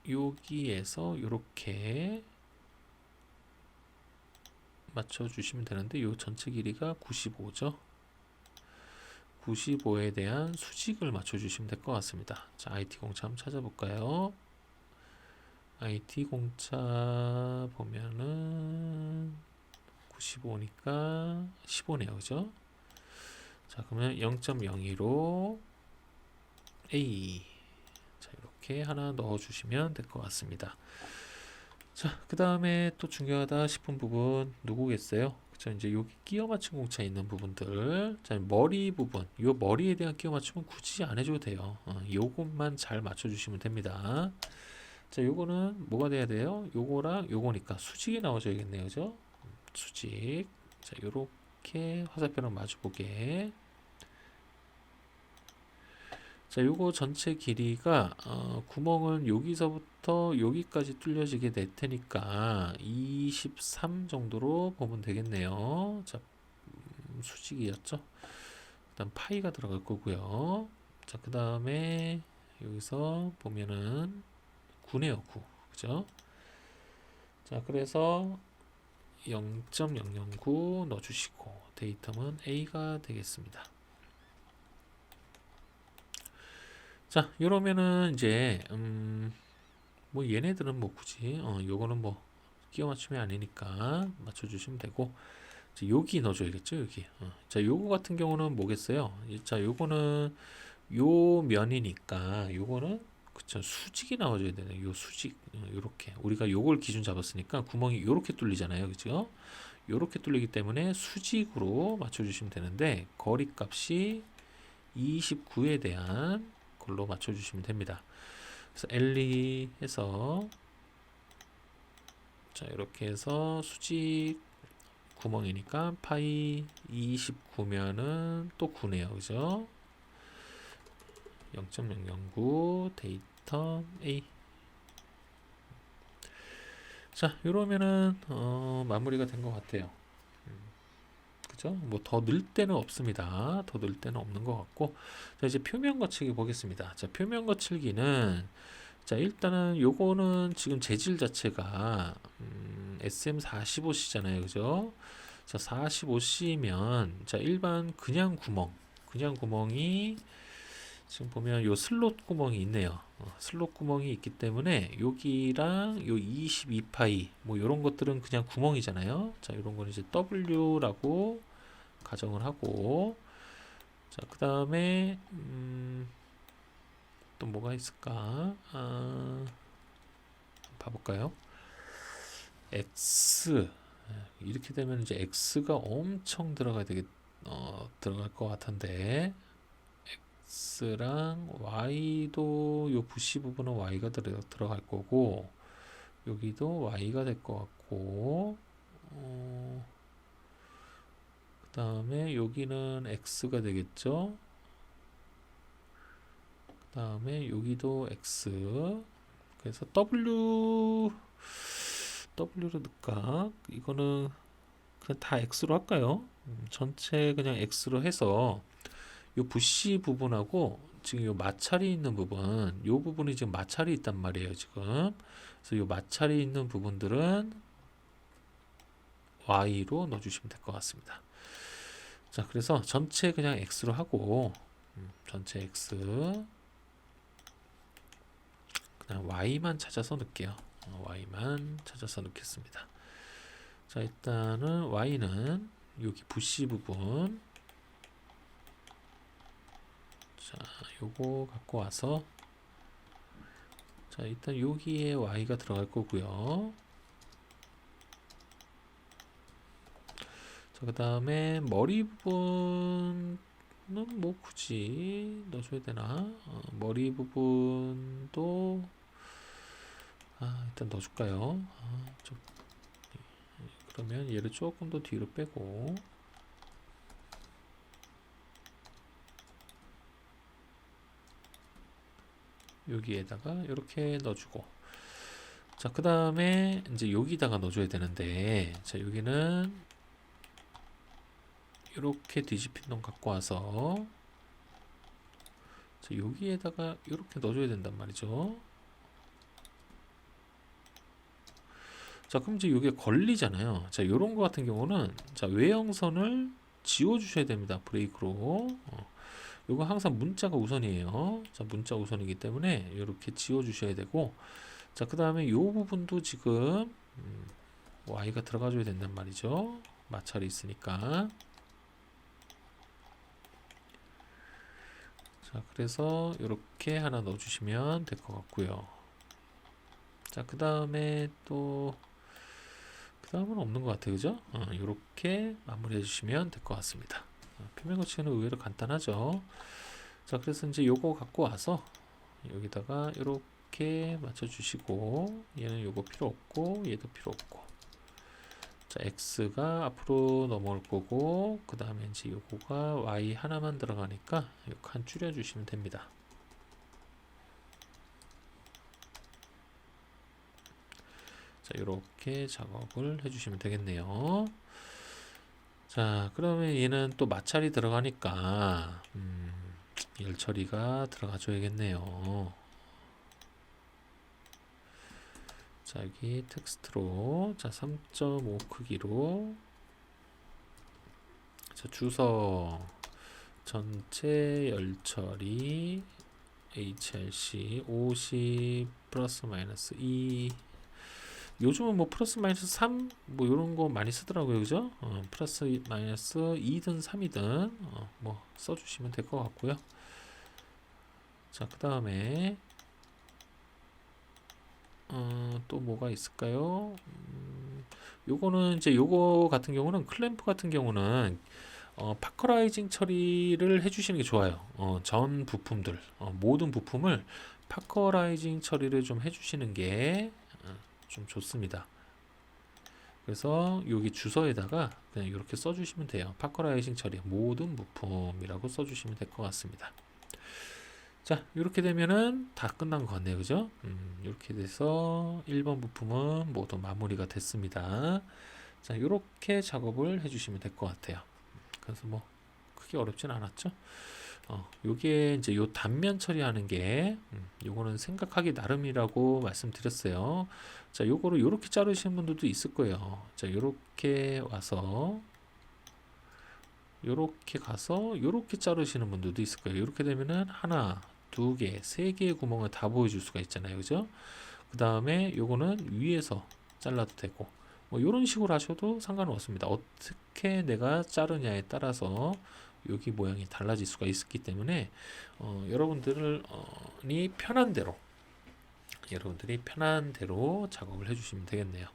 여기에서 이렇게 맞춰주시면 되는데, 요 전체 길이가 95죠. 95에 대한 수직을 맞춰주시면 될 것 같습니다. 자, IT 공차 한번 찾아볼까요? IT 공차 보면은 95니까 15네요, 그죠? 자, 그러면 0.02로 A. 자, 이렇게 하나 넣어주시면 될 것 같습니다. 자, 그 다음에 또 중요하다 싶은 부분 누구겠어요? 자, 이제 여기 끼워 맞춤 공차 있는 부분들. 자, 머리 부분. 요 머리에 대한 끼워 맞춤은 굳이 안 해줘도 돼요. 요것만 잘 맞춰주시면 됩니다. 자, 요거는 뭐가 돼야 돼요? 요거랑 요거니까 수직이 나와줘야겠네요. 그죠? 수직. 자, 요렇게 화살표랑 마주보게. 자, 요거 전체 길이가 구멍은 여기서부터 여기까지 뚫려지게 될 테니까 23 정도로 보면 되겠네요. 자, 수직이었죠. 그다음 파이가 들어갈 거고요. 자, 그 다음에 여기서 보면은 9네요, 9. 그죠? 자, 그래서 0.009 넣어주시고 데이터는 A가 되겠습니다. 자, 이러면은 이제 뭐 얘네들은 뭐 굳이 요거는 뭐 끼워 맞춤이 아니니까 맞춰주시면 되고, 자, 여기 넣어줘야겠죠, 여기. 자, 요거 같은 경우는 뭐겠어요? 자, 요거는 요 면이니까 요거는 그쵸, 수직이 나와줘야 되네. 요 수직 요렇게 우리가 요걸 기준 잡았으니까 구멍이 요렇게 뚫리잖아요, 그죠? 요렇게 뚫리기 때문에 수직으로 맞춰주시면 되는데 거리 값이 29에 대한 걸로 맞춰주시면 됩니다. 그래서 L2 해서 자, 이렇게 해서 수직 구멍이니까 파이 29면은 또 9네요, 그죠? 0.009 데이터 A. 자, 이러면은 마무리가 된 것 같아요. 그죠? 뭐 더 넣을 데는 없습니다. 더 넣을 데는 없는 것 같고, 자, 이제 표면 거칠기 보겠습니다. 자, 표면 거칠기는 자, 일단은 요거는 지금 재질 자체가 SM45C잖아요, 그죠? 자, 45C면 자, 일반 그냥 구멍이 지금 보면 요 슬롯 구멍이 있네요. 슬롯 구멍이 있기 때문에 여기랑 요 22파이 뭐 요런 것들은 그냥 구멍이잖아요. 자, 요런 거는 이제 W라고 가정을 하고, 자, 그 다음에 또 뭐가 있을까? 봐볼까요? X. 이렇게 되면 이제 X가 엄청 들어갈 것 같은데, X랑 Y도 요 부시 부분은 Y가 들어갈 거고, 여기도 Y가 될 것 같고, 그 다음에 여기는 X가 되겠죠? 그 다음에 여기도 X. 그래서 W로 넣을까? 이거는 그냥 다 X로 할까요? 전체 그냥 X로 해서 요 부시 부분하고 지금 요 마찰이 있는 부분, 요 부분이 지금 마찰이 있단 말이에요, 지금. 그래서 요 마찰이 있는 부분들은 Y로 넣어주시면 될 것 같습니다. 자, 그래서 전체 그냥 X로 하고, 전체 X, 그냥 Y만 찾아서 넣을게요. Y만 찾아서 넣겠습니다. 자, 일단은 Y는 여기 부시 부분, 자, 요거 갖고 와서 자, 일단 여기에 Y가 들어갈 거고요. 자, 그 다음에 머리 부분은 뭐 굳이 넣어줘야 되나? 머리 부분도 일단 넣어줄까요? 그러면 얘를 조금 더 뒤로 빼고, 여기에다가 이렇게 넣어주고, 자, 그 다음에 이제 여기다가 넣어줘야 되는데, 자, 여기는 이렇게 뒤집힌 놈 갖고 와서, 자, 여기에다가 이렇게 넣어줘야 된단 말이죠. 자, 그럼 이제 이게 걸리잖아요. 자, 요런 거 같은 경우는, 자, 외형선을 지워주셔야 됩니다. 브레이크로. 요거 항상 문자가 우선이에요. 자, 문자 우선이기 때문에 이렇게 지워주셔야 되고, 자, 그 다음에 요 부분도 지금 Y가 들어가줘야 된단 말이죠. 마찰이 있으니까. 자, 그래서 이렇게 하나 넣어주시면 될 것 같고요. 자, 그 다음에 또 그 다음은 없는 것 같아요, 그죠? 이렇게 마무리해 주시면 될 것 같습니다. 표면 거치는 의외로 간단하죠. 자, 그래서 이제 요거 갖고 와서 여기다가 이렇게 맞춰 주시고, 얘는 요거 필요 없고 얘도 필요 없고, 자, X가 앞으로 넘어올 거고, 그 다음에 이제 요거가 Y 하나만 들어가니까 요 칸 줄여 주시면 됩니다. 자, 이렇게 작업을 해주시면 되겠네요. 자, 그러면 얘는 또 마찰이 들어가니까 열 처리가 들어가 줘야겠네요. 자, 여기 텍스트로, 자, 3.5 크기로, 자, 주석 전체 열 처리 HRC 50 플러스 마이너스 2, 요즘은 뭐 플러스 마이너스 3 뭐 요런 거 많이 쓰더라고요, 그죠? 플러스 마이너스 2든 3이든 뭐 써주시면 될 것 같고요. 자, 그 다음에 또 뭐가 있을까요? 요거는 이제 요거 같은 경우는 클램프 같은 경우는 파커라이징 처리를 해주시는 게 좋아요. 전 부품들, 모든 부품을 파커라이징 처리를 좀 해주시는 게 좀 좋습니다. 그래서 여기 주소에다가 그냥 이렇게 써주시면 돼요. 파커라이징 처리 모든 부품이라고 써주시면 될 것 같습니다. 자, 이렇게 되면은 다 끝난 것 같네요, 그죠? 이렇게 돼서 1번 부품은 모두 마무리가 됐습니다. 자, 이렇게 작업을 해주시면 될 것 같아요. 그래서 뭐 크게 어렵진 않았죠? 요게 이제 요 단면 처리하는 게 요거는 생각하기 나름이라고 말씀드렸어요. 자, 요거를 요렇게 자르시는 분들도 있을 거예요. 자, 요렇게 와서 요렇게 가서 요렇게 자르시는 분들도 있을 거예요. 요렇게 되면은 하나, 두 개, 세 개의 구멍을 다 보여줄 수가 있잖아요, 그죠? 그 다음에 요거는 위에서 잘라도 되고, 뭐 요런 식으로 하셔도 상관은 없습니다. 어떻게 내가 자르냐에 따라서 여기 모양이 달라질 수가 있기 때문에 여러분들이 편한 대로 작업을 해주시면 되겠네요.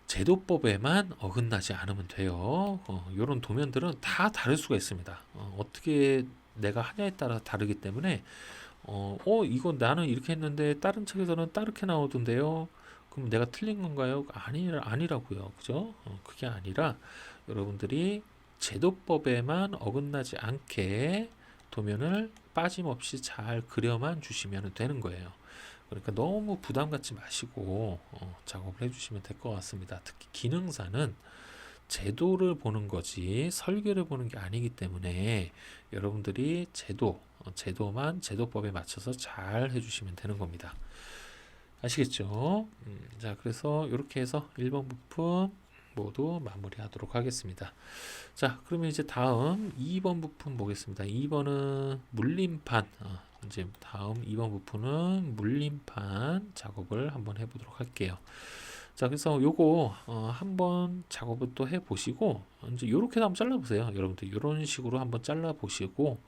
제도법에만 어긋나지 않으면 돼요. 이런 도면들은 다 다를 수가 있습니다. 어떻게 내가 하냐에 따라 다르기 때문에 이거 나는 이렇게 했는데 다른 책에서는 다르게 나오던데요. 그럼 내가 틀린 건가요? 아니라고요. 그죠? 그게 아니라 여러분들이 제도법에만 어긋나지 않게 도면을 빠짐없이 잘 그려만 주시면 되는 거예요. 그러니까 너무 부담 갖지 마시고 작업을 해주시면 될 것 같습니다. 특히 기능사는 제도를 보는 거지 설계를 보는 게 아니기 때문에 여러분들이 제도만 제도법에 맞춰서 잘 해주시면 되는 겁니다. 아시겠죠? 자, 그래서 이렇게 해서 1번 부품 모두 마무리하도록 하겠습니다. 자, 그러면 이제 다음 2번 부품 보겠습니다. 2번은 물림판. 이제 다음 2번 부품은 물림판 작업을 한번 해보도록 할게요. 자, 그래서 요거 한번 작업을 또 해보시고 이제 요렇게도 한번 잘라보세요. 여러분들 이런 식으로 한번 잘라보시고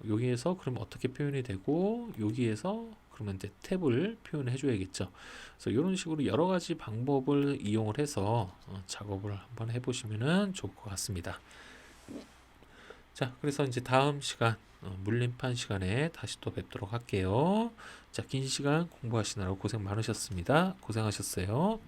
여기에서 그럼 어떻게 표현이 되고 여기에서 그럼 그러면 이제 탭을 표현해 줘야겠죠. 그래서 이런 식으로 여러 가지 방법을 이용을 해서 작업을 한번 해보시면은 좋을 것 같습니다. 자, 그래서 이제 다음 시간 물림판 시간에 다시 또 뵙도록 할게요. 자, 긴 시간 공부하시느라 고생 많으셨습니다. 고생하셨어요.